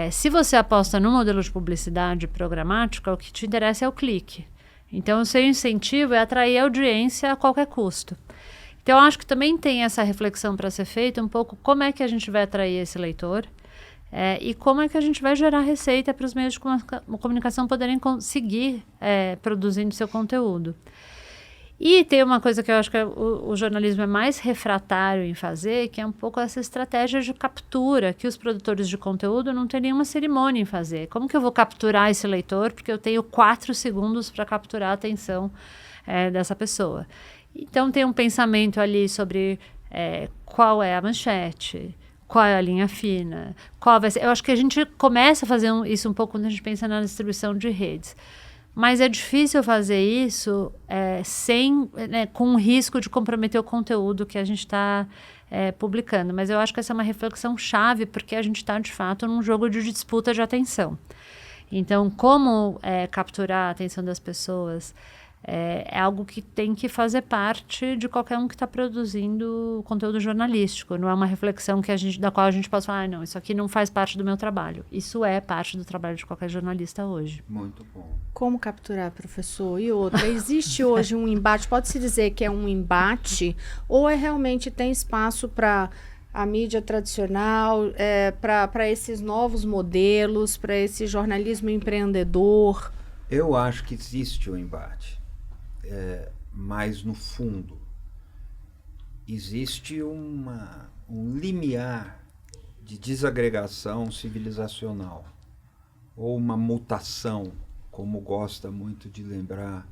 Se você aposta no modelo de publicidade programática, o que te interessa é o clique. Então, o seu incentivo é atrair a audiência a qualquer custo. Então, eu acho que também tem essa reflexão para ser feita um pouco como é que a gente vai atrair esse leitor, e como é que a gente vai gerar receita para os meios de comunicação poderem seguir produzindo seu conteúdo. E tem uma coisa que eu acho que o jornalismo é mais refratário em fazer, que é um pouco essa estratégia de captura, que os produtores de conteúdo não têm nenhuma cerimônia em fazer. Como que eu vou capturar esse leitor? Porque eu tenho 4 segundos para capturar a atenção dessa pessoa. Então, tem um pensamento ali sobre qual é a manchete, qual é a linha fina, qual vai ser... Eu acho que a gente começa a fazer isso um pouco quando a gente pensa na distribuição de redes. Mas é difícil fazer isso com o risco de comprometer o conteúdo que a gente está publicando. Mas eu acho que essa é uma reflexão chave, porque a gente está, de fato, num jogo de disputa de atenção. Então, como capturar a atenção das pessoas é algo que tem que fazer parte de qualquer um que está produzindo conteúdo jornalístico. Não é uma reflexão da qual a gente pode falar, não, isso aqui não faz parte do meu trabalho. Isso é parte do trabalho de qualquer jornalista hoje. Muito bom. Como capturar, professor? E outra, existe hoje um embate, pode-se dizer que é um embate, ou realmente tem espaço para a mídia tradicional, para esses novos modelos, para esse jornalismo empreendedor? Eu acho que existe um embate. Mais no fundo. existe um limiar de desagregação civilizacional, ou uma mutação, como gosta muito de lembrar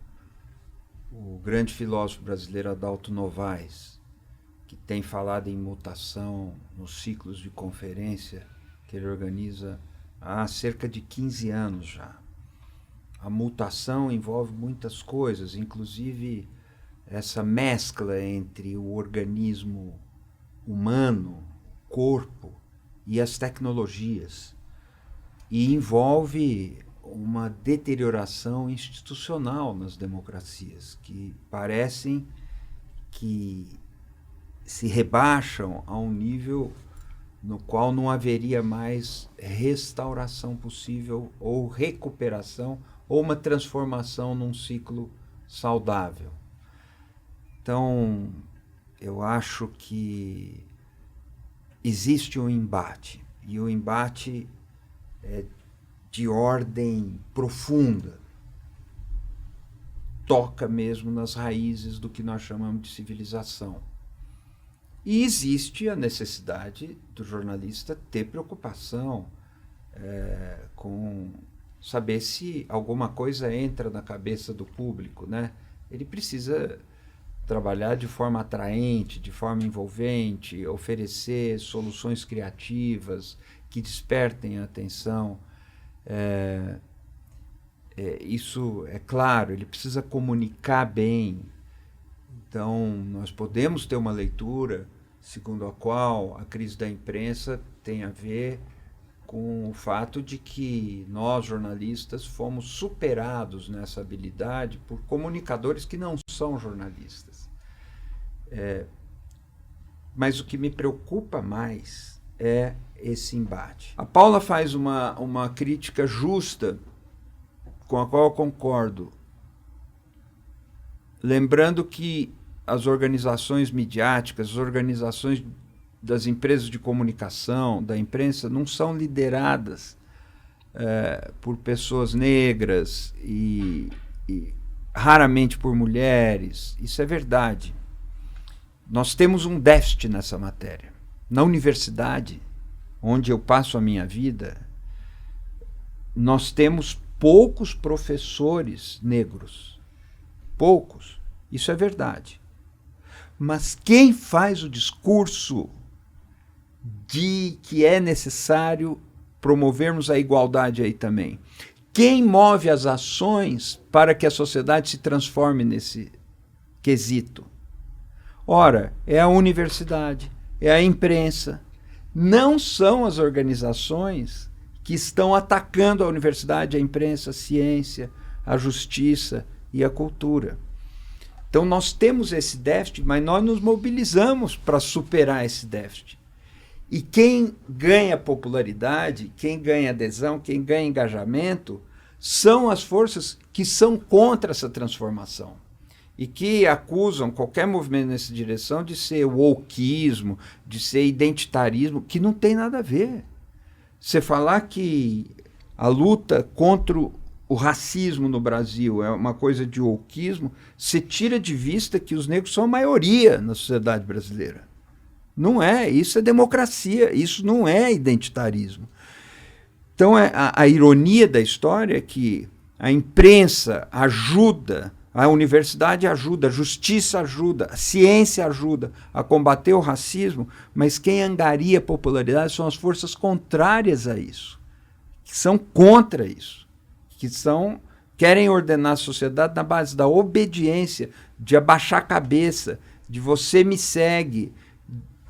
o grande filósofo brasileiro Adalto Novaes, que tem falado em mutação nos ciclos de conferência que ele organiza há cerca de 15 anos já. A mutação envolve muitas coisas, inclusive essa mescla entre o organismo humano, o corpo, e as tecnologias. E envolve uma deterioração institucional nas democracias, que parecem que se rebaixam a um nível no qual não haveria mais restauração possível, ou recuperação, ou uma transformação num ciclo saudável. Então, eu acho que existe um embate, e o embate é de ordem profunda, toca mesmo nas raízes do que nós chamamos de civilização. E existe a necessidade do jornalista ter preocupação com saber se alguma coisa entra na cabeça do público, né? Ele precisa trabalhar de forma atraente, de forma envolvente, oferecer soluções criativas que despertem a atenção. Isso é claro, ele precisa comunicar bem. Então, nós podemos ter uma leitura segundo a qual a crise da imprensa tem a ver com o fato de que nós, jornalistas, fomos superados nessa habilidade por comunicadores que não são jornalistas. Mas o que me preocupa mais é esse embate. A Paula faz uma crítica justa, com a qual eu concordo, lembrando que as organizações midiáticas, as organizações das empresas de comunicação, da imprensa, não são lideradas por pessoas negras e raramente por mulheres. Isso é verdade. Nós temos um déficit nessa matéria. Na universidade, onde eu passo a minha vida, nós temos poucos professores negros. Poucos. Isso é verdade. Mas quem faz o discurso de que é necessário promovermos a igualdade aí também? Quem move as ações para que a sociedade se transforme nesse quesito? Ora, é a universidade, é a imprensa. Não são as organizações que estão atacando a universidade, a imprensa, a ciência, a justiça e a cultura. Então nós temos esse déficit, mas nós nos mobilizamos para superar esse déficit. E quem ganha popularidade, quem ganha adesão, quem ganha engajamento, são as forças que são contra essa transformação e que acusam qualquer movimento nessa direção de ser wokeismo, de ser identitarismo, que não tem nada a ver. Você falar que a luta contra o racismo no Brasil é uma coisa de wokeismo, você tira de vista que os negros são a maioria na sociedade brasileira. Não é, isso é democracia, isso não é identitarismo. Então a ironia da história é que a imprensa ajuda, a universidade ajuda, a justiça ajuda, a ciência ajuda a combater o racismo, mas quem angaria popularidade são as forças contrárias a isso, que são contra isso, que querem ordenar a sociedade na base da obediência, de abaixar a cabeça, de você me segue,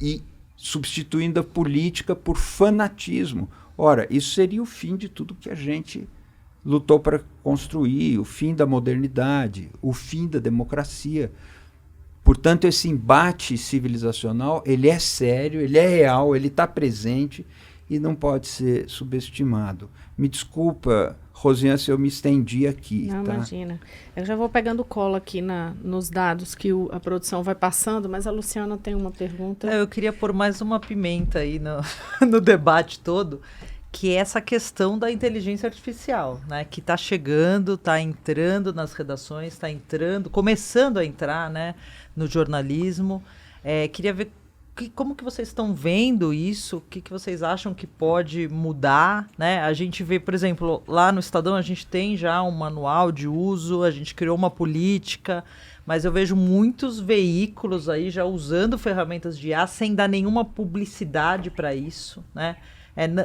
e substituindo a política por fanatismo. Ora, isso seria o fim de tudo que a gente lutou para construir, o fim da modernidade, o fim da democracia. Portanto, esse embate civilizacional, ele é sério, ele é real, ele está presente e não pode ser subestimado. Me desculpa, Rosiane, se eu me estendi aqui. Não, tá? imagina. Eu já vou pegando cola aqui nos dados que a produção vai passando, mas a Luciana tem uma pergunta. Eu queria pôr mais uma pimenta aí no debate todo, que é essa questão da inteligência artificial, né? Que está chegando, está entrando nas redações, está entrando, começando a entrar, né, no jornalismo. Queria ver como que vocês estão vendo isso, o que vocês acham que pode mudar, né? A gente vê, por exemplo, lá no Estadão a gente tem já um manual de uso, a gente criou uma política, mas eu vejo muitos veículos aí já usando ferramentas de IA sem dar nenhuma publicidade para isso, né?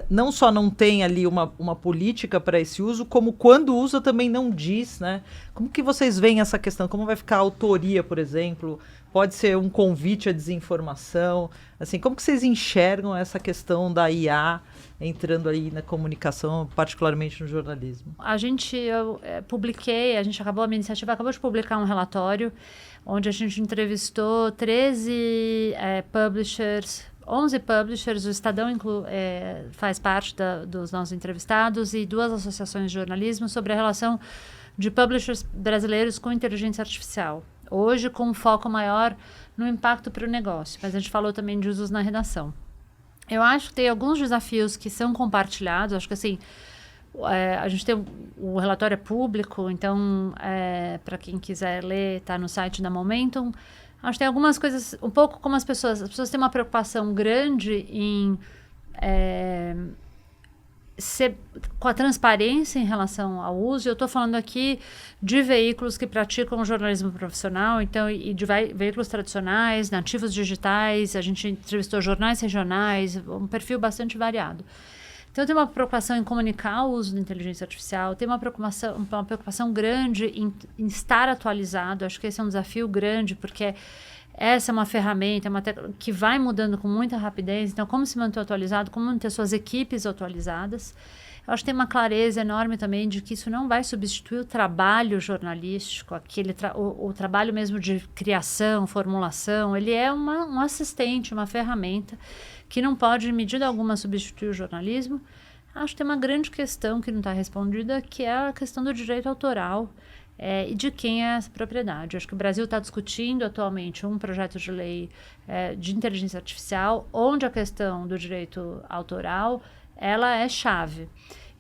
Não só não tem ali uma política para esse uso, como quando usa também não diz, né? Como que vocês veem essa questão? Como vai ficar a autoria, por exemplo? Pode ser um convite à desinformação? Assim, como que vocês enxergam essa questão da IA entrando aí na comunicação, particularmente no jornalismo? A gente publiquei, a minha iniciativa acabou de publicar um relatório onde a gente entrevistou 13 publishers, 11 publishers, o Estadão faz parte dos nossos entrevistados, e 2 associações de jornalismo sobre a relação de publishers brasileiros com inteligência artificial. Hoje, com um foco maior no impacto para o negócio, mas a gente falou também de usos na redação. Eu acho que tem alguns desafios que são compartilhados, acho que assim, a gente tem o relatório público, então, para quem quiser ler, está no site da Momentum. Acho que tem algumas coisas, um pouco como as pessoas têm uma preocupação grande em com a transparência em relação ao uso. Eu estou falando aqui de veículos que praticam jornalismo profissional, então, e de veículos tradicionais, nativos digitais. A gente entrevistou jornais regionais, um perfil bastante variado. Então, tem uma preocupação em comunicar o uso da inteligência artificial, tem uma preocupação grande em estar atualizado. Acho que esse é um desafio grande, porque essa é uma ferramenta que vai mudando com muita rapidez. Então, como se manter atualizado, como manter suas equipes atualizadas. Eu acho que tem uma clareza enorme também de que isso não vai substituir o trabalho jornalístico, o trabalho mesmo de criação, formulação. Ele é um assistente, uma ferramenta que não pode, de medida alguma, substituir o jornalismo. Acho que tem uma grande questão que não está respondida, que é a questão do direito autoral. E de quem é essa propriedade. Acho que o Brasil está discutindo atualmente um projeto de lei de inteligência artificial, onde a questão do direito autoral ela é chave.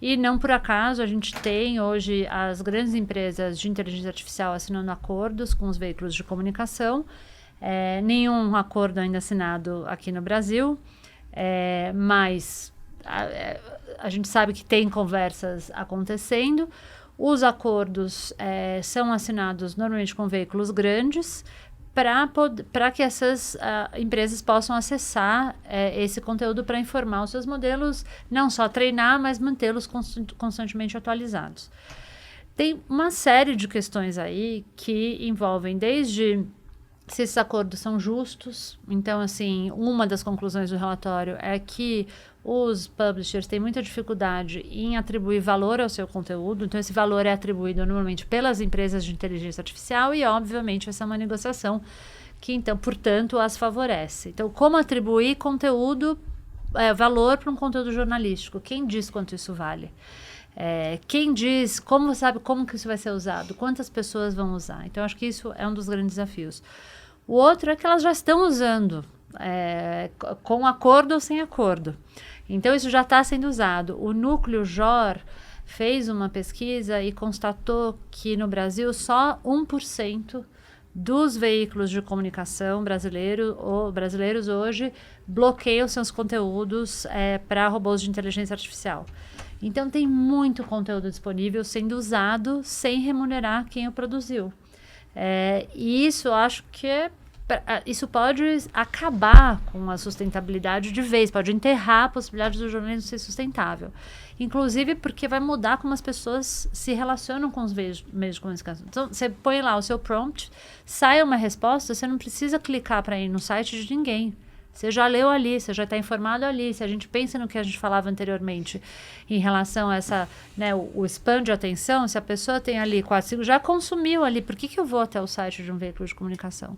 E não por acaso a gente tem hoje as grandes empresas de inteligência artificial assinando acordos com os veículos de comunicação. Nenhum acordo ainda assinado aqui no Brasil, mas a gente sabe que tem conversas acontecendo. Os acordos são assinados normalmente com veículos grandes para que essas empresas possam acessar esse conteúdo para informar os seus modelos, não só treinar, mas mantê-los constantemente atualizados. Tem uma série de questões aí que envolvem desde se esses acordos são justos. Então, assim, uma das conclusões do relatório é que os publishers têm muita dificuldade em atribuir valor ao seu conteúdo. Então, esse valor é atribuído normalmente pelas empresas de inteligência artificial e, obviamente, essa é uma negociação que, então, portanto, as favorece. Então, como atribuir valor para um conteúdo jornalístico? Quem diz quanto isso vale? Quem diz, como sabe como que isso vai ser usado? Quantas pessoas vão usar? Então, acho que isso é um dos grandes desafios. O outro é que elas já estão usando, com acordo ou sem acordo. Então, isso já está sendo usado. O Núcleo JOR fez uma pesquisa e constatou que no Brasil só 1% dos veículos de comunicação brasileiros hoje bloqueiam seus conteúdos para robôs de inteligência artificial. Então, tem muito conteúdo disponível sendo usado sem remunerar quem o produziu. E isso, acho que isso pode acabar com a sustentabilidade de vez, pode enterrar a possibilidade do jornalismo ser sustentável. Inclusive porque vai mudar como as pessoas se relacionam com os meios de comunicação. Então, você põe lá o seu prompt, sai uma resposta, você não precisa clicar para ir no site de ninguém. Você já leu ali, você já está informado ali. Se a gente pensa no que a gente falava anteriormente em relação a o spam de atenção, se a pessoa tem ali 4, 5, já consumiu ali, por que eu vou até o site de um veículo de comunicação?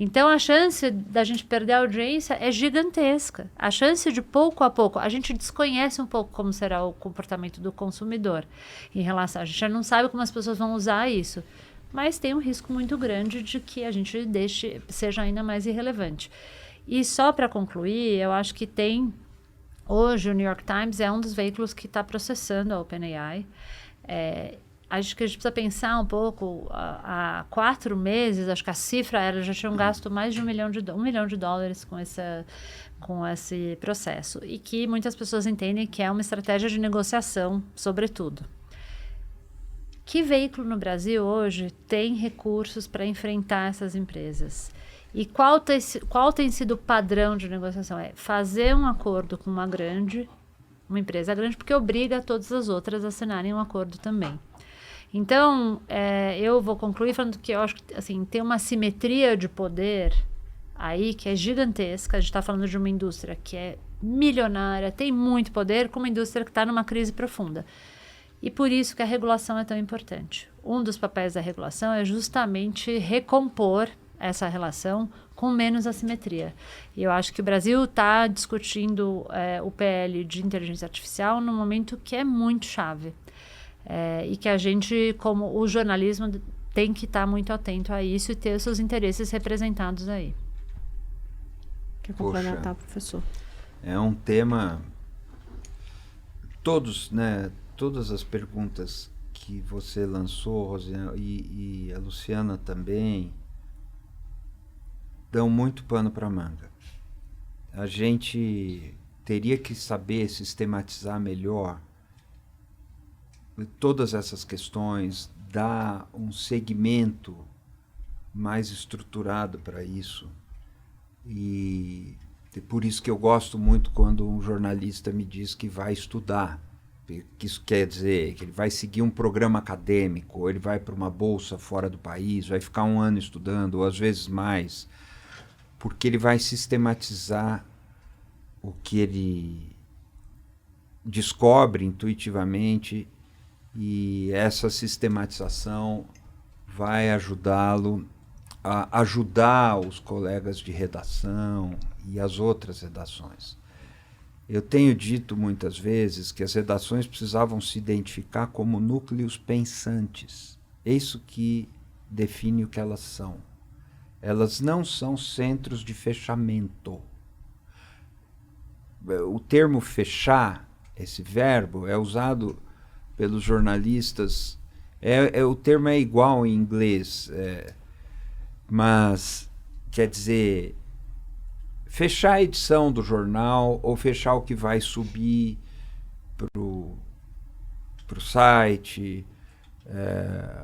Então, a chance da gente perder a audiência é gigantesca. A chance de, pouco a pouco, a gente desconhece um pouco como será o comportamento do consumidor em relação. A gente já não sabe como as pessoas vão usar isso, mas tem um risco muito grande de que a gente seja ainda mais irrelevante. E só para concluir, eu acho que hoje o New York Times é um dos veículos que está processando a OpenAI. acho que a gente precisa pensar um pouco, há 4 meses, acho que a cifra era, já tinham gasto mais de $1 milhão com esse processo. E que muitas pessoas entendem que é uma estratégia de negociação, sobretudo. Que veículo no Brasil hoje tem recursos para enfrentar essas empresas? E qual tem sido o padrão de negociação? É fazer um acordo com uma empresa grande, porque obriga todas as outras a assinarem um acordo também. Então, eu vou concluir falando que eu acho que assim, tem uma simetria de poder aí que é gigantesca. A gente está falando de uma indústria que é milionária, tem muito poder, com uma indústria que está numa crise profunda. E por isso que a regulação é tão importante. Um dos papéis da regulação é justamente recompor essa relação com menos assimetria. E eu acho que o Brasil está discutindo o PL de inteligência artificial num momento que é muito chave. E que a gente, como o jornalismo, tem que estar muito atento a isso e ter os seus interesses representados aí. Quer complementar, professor? É um tema... Todas as perguntas que você lançou, Rosiane, e a Luciana também, dão muito pano para manga. A gente teria que saber sistematizar melhor todas essas questões, dar um segmento mais estruturado para isso. E por isso que eu gosto muito quando um jornalista me diz que vai estudar. Que isso quer dizer que ele vai seguir um programa acadêmico, ou ele vai para uma bolsa fora do país, vai ficar 1 ano estudando, ou às vezes mais, porque ele vai sistematizar o que ele descobre intuitivamente, e essa sistematização vai ajudá-lo a ajudar os colegas de redação e as outras redações. Eu tenho dito muitas vezes que as redações precisavam se identificar como núcleos pensantes. É isso que define o que elas são. Elas não são centros de fechamento. O termo fechar, esse verbo, é usado pelos jornalistas. O termo é igual em inglês, mas quer dizer... fechar a edição do jornal ou fechar o que vai subir pro site.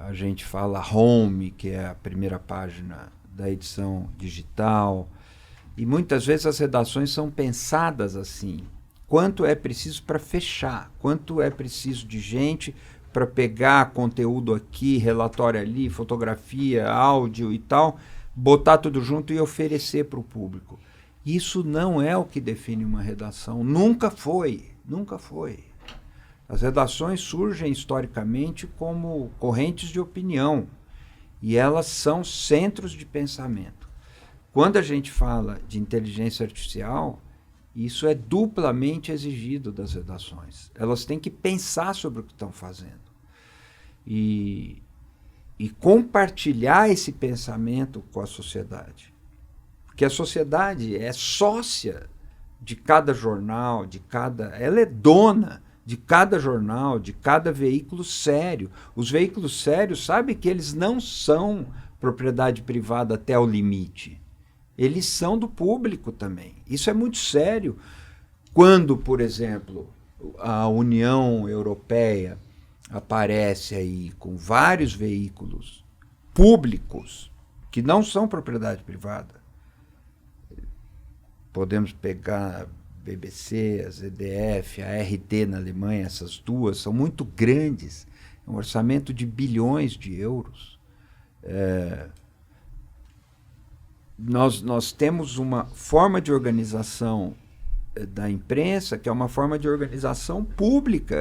A gente fala home, que é a primeira página da edição digital. E muitas vezes as redações são pensadas assim. Quanto é preciso para fechar? Quanto é preciso de gente para pegar conteúdo aqui, relatório ali, fotografia, áudio e tal, botar tudo junto e oferecer para o público. Isso não é o que define uma redação. Nunca foi. Nunca foi. As redações surgem historicamente como correntes de opinião. E elas são centros de pensamento. Quando a gente fala de inteligência artificial, isso é duplamente exigido das redações. Elas têm que pensar sobre o que estão fazendo. E compartilhar esse pensamento com a sociedade. Porque a sociedade é sócia de cada jornal, ela é dona de cada jornal, de cada veículo sério. Os veículos sérios sabem que eles não são propriedade privada até o limite. Eles são do público também. Isso é muito sério. Quando, por exemplo, a União Europeia aparece aí com vários veículos públicos que não são propriedade privada, podemos pegar a BBC, a ZDF, a RT na Alemanha, essas duas são muito grandes, é um orçamento de bilhões de euros. Nós temos uma forma de organização da imprensa que é uma forma de organização pública,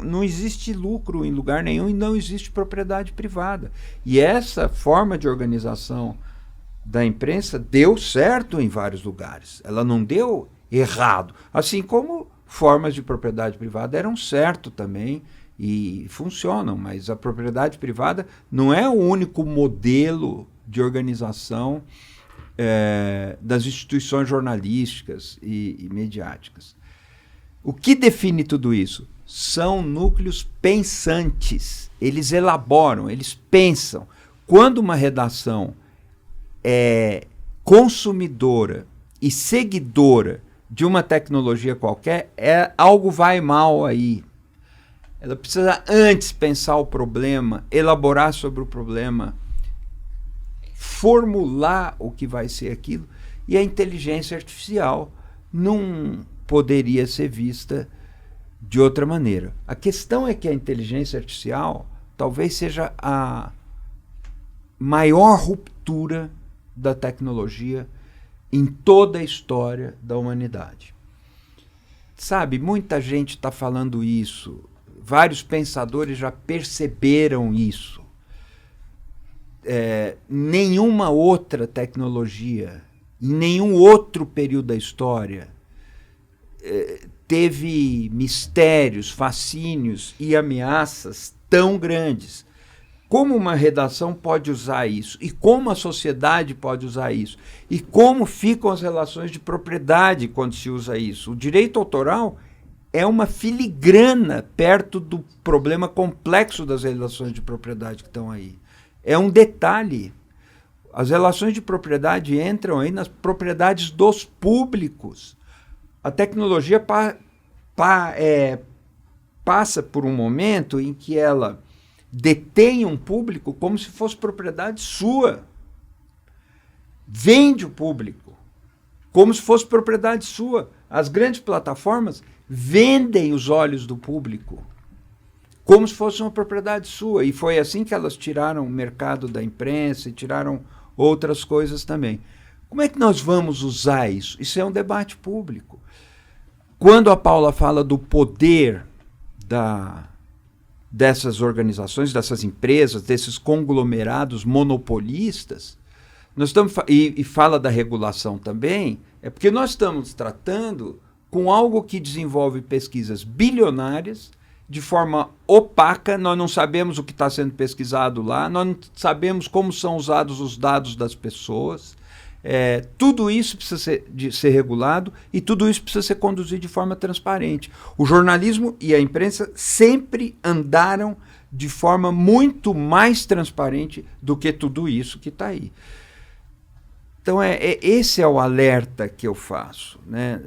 não existe lucro em lugar nenhum e não existe propriedade privada. E essa forma de organização da imprensa deu certo em vários lugares. Ela não deu errado. Assim como formas de propriedade privada deram certo também e funcionam, mas a propriedade privada não é o único modelo de organização das instituições jornalísticas e mediáticas. O que define tudo isso? são núcleos pensantes. Eles elaboram, eles pensam. Quando uma redação é consumidora e seguidora de uma tecnologia qualquer, algo vai mal aí. Ela precisa antes pensar o problema, elaborar sobre o problema, formular o que vai ser aquilo, e a inteligência artificial não poderia ser vista de outra maneira. A questão é que a inteligência artificial talvez seja a maior ruptura da tecnologia em toda a história da humanidade. Sabe, muita gente está falando isso, vários pensadores já perceberam isso. Nenhuma outra tecnologia, em nenhum outro período da história, teve mistérios, fascínios e ameaças tão grandes. Como uma redação pode usar isso? E como a sociedade pode usar isso? E como ficam as relações de propriedade quando se usa isso? O direito autoral é uma filigrana perto do problema complexo das relações de propriedade que estão aí. É um detalhe. As relações de propriedade entram aí nas propriedades dos públicos. A tecnologia passa por um momento em que ela detém um público como se fosse propriedade sua. Vende o público como se fosse propriedade sua. As grandes plataformas vendem os olhos do público como se fosse uma propriedade sua. E foi assim que elas tiraram o mercado da imprensa e tiraram outras coisas também. Como é que nós vamos usar isso? Isso é um debate público. Quando a Paula fala do poder dessas organizações, dessas empresas, desses conglomerados monopolistas, nós estamos e fala da regulação também, é porque nós estamos tratando com algo que desenvolve pesquisas bilionárias de forma opaca. Nós não sabemos o que está sendo pesquisado lá, nós não sabemos como são usados os dados das pessoas. Tudo isso precisa ser regulado e tudo isso precisa ser conduzido de forma transparente. O jornalismo e a imprensa sempre andaram de forma muito mais transparente do que tudo isso que está aí. Então, esse é o alerta que eu faço, né?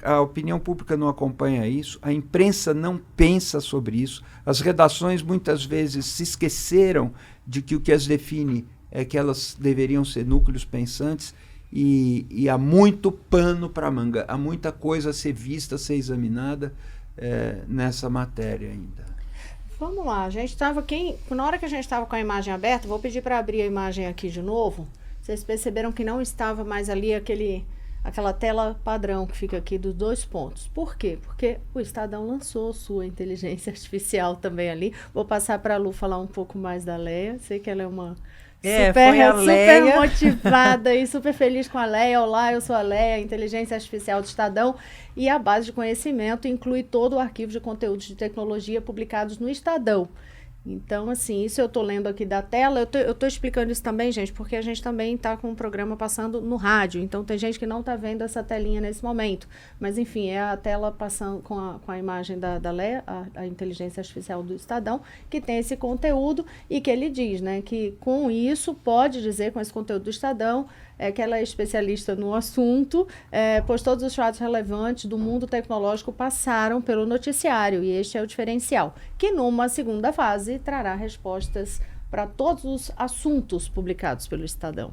A opinião pública não acompanha isso, a imprensa não pensa sobre isso, as redações muitas vezes se esqueceram de que o que as define é que elas deveriam ser núcleos pensantes e há muito pano para manga, há muita coisa a ser vista, a ser examinada nessa matéria ainda. Vamos lá, a gente estava aqui, na hora que a gente estava com a imagem aberta, vou pedir para abrir a imagem aqui de novo. Vocês perceberam que não estava mais ali aquela tela padrão que fica aqui dos 2 pontos. Por quê? Porque o Estadão lançou sua inteligência artificial também ali. Vou passar para a Lu falar um pouco mais da Leia. Sei que ela é uma super motivada e super feliz com a Leia. Olá, eu sou a Leia, inteligência artificial do Estadão. E a base de conhecimento inclui todo o arquivo de conteúdos de tecnologia publicados no Estadão. Então, assim, isso eu estou lendo aqui da tela, eu tô explicando isso também, gente, porque a gente também está com o programa passando no rádio, então tem gente que não está vendo essa telinha nesse momento, mas enfim, é a tela passando com a imagem da Leia, a inteligência artificial do Estadão, que tem esse conteúdo e que ele diz, né, que com isso pode dizer, com esse conteúdo do Estadão, que ela é especialista no assunto, pois todos os fatos relevantes do mundo tecnológico passaram pelo noticiário, e este é o diferencial, que numa segunda fase trará respostas para todos os assuntos publicados pelo Estadão.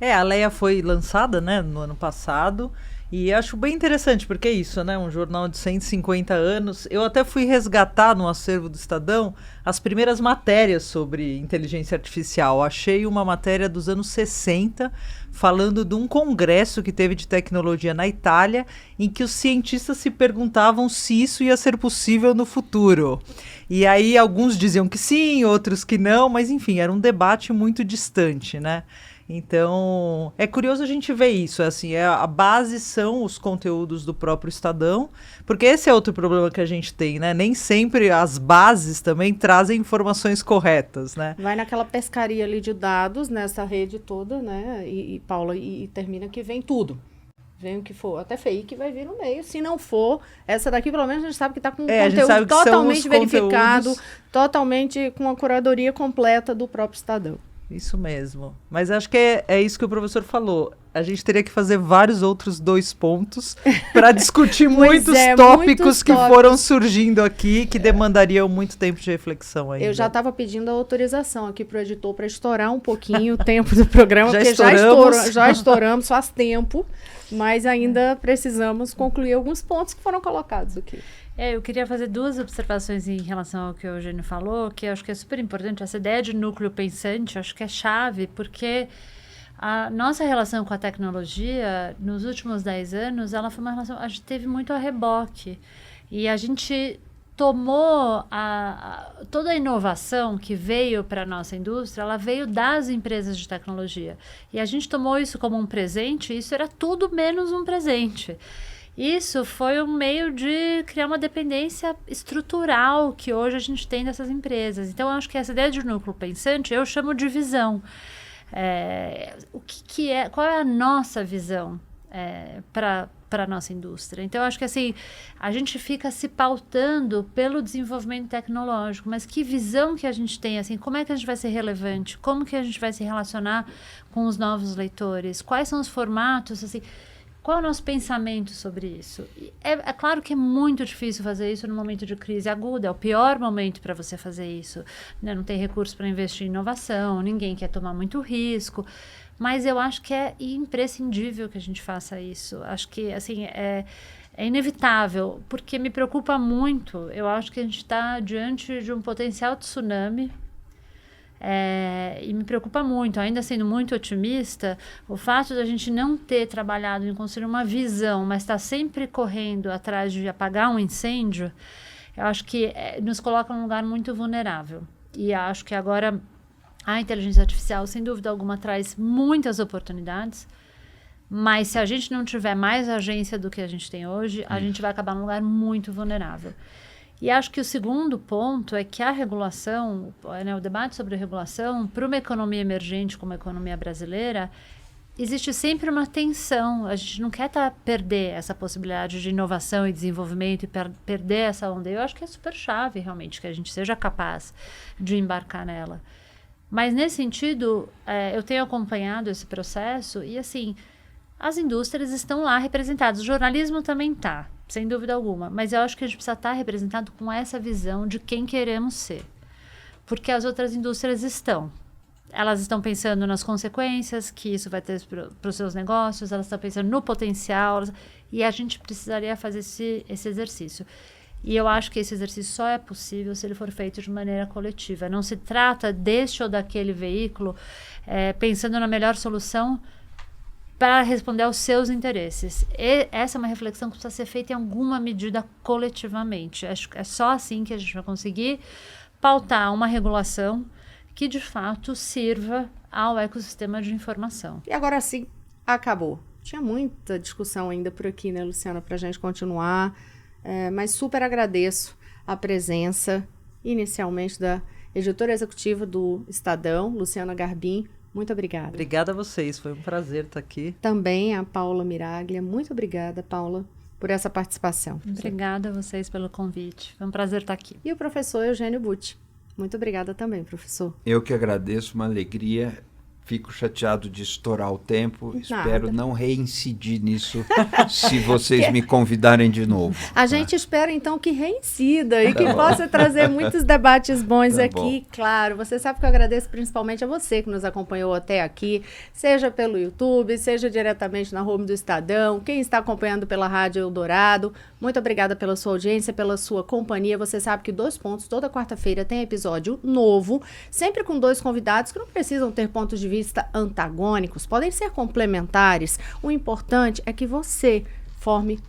A Leia foi lançada, né, no ano passado, e acho bem interessante, porque é isso, né, um jornal de 150 anos. Eu até fui resgatar no acervo do Estadão as primeiras matérias sobre inteligência artificial. Achei uma matéria dos anos 60, falando de um congresso que teve de tecnologia na Itália, em que os cientistas se perguntavam se isso ia ser possível no futuro. E aí alguns diziam que sim, outros que não, mas enfim, era um debate muito distante, né? Então, é curioso a gente ver isso, assim, a base são os conteúdos do próprio Estadão, porque esse é outro problema que a gente tem, né? Nem sempre as bases também trazem informações corretas, né? Vai naquela pescaria ali de dados, nessa rede toda, né? E Paula, e termina que vem tudo. Vem o que for, até FEI que vai vir no meio. Se não for, essa daqui pelo menos a gente sabe que está com a gente sabe conteúdo que são totalmente os verificado, conteúdos. totalmente com a curadoria completa do próprio Estadão. Isso mesmo. Mas acho que é isso que o professor falou. A gente teria que fazer vários outros 2 pontos para discutir muitos tópicos que foram surgindo aqui, que demandariam muito tempo de reflexão ainda. Eu já estava pedindo a autorização aqui para o editor para estourar um pouquinho o tempo do programa, porque já estouramos faz tempo, mas ainda precisamos concluir alguns pontos que foram colocados aqui. Eu queria fazer 2 observações em relação ao que o Eugênio falou, que eu acho que é super importante. Essa ideia de núcleo pensante, acho que é chave, porque a nossa relação com a tecnologia, nos últimos 10 anos, ela foi uma relação, a gente teve muito a reboque. E a gente tomou toda a inovação que veio para a nossa indústria, ela veio das empresas de tecnologia. E a gente tomou isso como um presente, e isso era tudo menos um presente. Isso foi um meio de criar uma dependência estrutural que hoje a gente tem dessas empresas. Então, eu acho que essa ideia de núcleo pensante, eu chamo de visão. Qual é a nossa visão para a nossa indústria? Então, eu acho que assim, a gente fica se pautando pelo desenvolvimento tecnológico, mas que visão que a gente tem? Assim, como é que a gente vai ser relevante? Como que a gente vai se relacionar com os novos leitores? Quais são os formatos? Assim, qual é o nosso pensamento sobre isso? É claro que é muito difícil fazer isso no momento de crise aguda, é o pior momento para você fazer isso, né? Não tem recurso para investir em inovação, ninguém quer tomar muito risco, mas eu acho que é imprescindível que a gente faça isso. Acho que assim, é inevitável, porque me preocupa muito. Eu acho que a gente está diante de um potencial tsunami. E me preocupa muito, ainda sendo muito otimista, o fato da gente não ter trabalhado em construir uma visão, mas estar sempre correndo atrás de apagar um incêndio, eu acho que nos coloca num lugar muito vulnerável. E acho que agora a inteligência artificial, sem dúvida alguma, traz muitas oportunidades, mas se a gente não tiver mais agência do que a gente tem hoje, a gente vai acabar num lugar muito vulnerável. E acho que o segundo ponto é que a regulação, né, o debate sobre a regulação, para uma economia emergente como a economia brasileira, existe sempre uma tensão. A gente não quer perder essa possibilidade de inovação e desenvolvimento e perder essa onda. Eu acho que é super chave, realmente, que a gente seja capaz de embarcar nela. Mas, nesse sentido, eu tenho acompanhado esse processo e, assim, as indústrias estão lá representadas. O jornalismo também está, sem dúvida alguma. Mas eu acho que a gente precisa estar representado com essa visão de quem queremos ser. Porque as outras indústrias estão. Elas estão pensando nas consequências que isso vai ter para os seus negócios, elas estão pensando no potencial, e a gente precisaria fazer esse exercício. E eu acho que esse exercício só é possível se ele for feito de maneira coletiva. Não se trata deste ou daquele veículo pensando na melhor solução para responder aos seus interesses. Essa é uma reflexão que precisa ser feita em alguma medida coletivamente. Acho que é só assim que a gente vai conseguir pautar uma regulação que, de fato, sirva ao ecossistema de informação. E agora sim, acabou. Tinha muita discussão ainda por aqui, né, Luciana, para a gente continuar, mas super agradeço a presença, inicialmente, da editora executiva do Estadão, Luciana Garbim. Muito obrigada. Obrigada a vocês, foi um prazer estar aqui. Também a Paula Miraglia. Muito obrigada, Paula, por essa participação. Obrigada a vocês pelo convite. Foi um prazer estar aqui. E o professor Eugênio Butti. Muito obrigada também, professor. Eu que agradeço, uma alegria. Fico chateado de estourar o tempo. Nada. Espero não reincidir nisso se vocês me convidarem de novo. A gente espera, então, que reincida e que possa trazer muitos debates bons aqui. Claro, você sabe que eu agradeço principalmente a você que nos acompanhou até aqui, seja pelo YouTube, seja diretamente na home do Estadão, quem está acompanhando pela Rádio Eldorado. Muito obrigada pela sua audiência, pela sua companhia. Você sabe que 2 Pontos, toda quarta-feira, tem episódio novo, sempre com 2 convidados que não precisam ter pontos de vista antagônicos, podem ser complementares. O importante é que você forme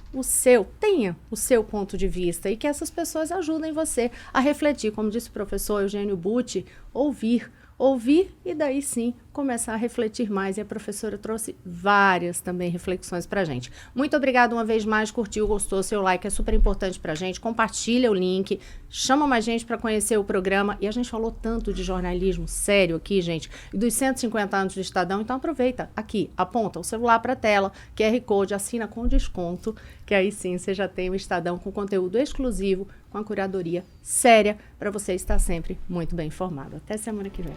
tenha o seu ponto de vista e que essas pessoas ajudem você a refletir, como disse o professor Eugênio Butti, ouvir e daí sim começar a refletir mais, e a professora trouxe várias também reflexões pra gente. Muito obrigada uma vez mais, curtiu, gostou, seu like é super importante pra gente, compartilha o link, chama mais gente para conhecer o programa, e a gente falou tanto de jornalismo sério aqui, gente, e dos 150 anos do Estadão, então aproveita, aqui, aponta o celular pra tela, QR Code, assina com desconto, que aí sim você já tem o Estadão com conteúdo exclusivo, com a curadoria séria, para você estar sempre muito bem informado. Até semana que vem.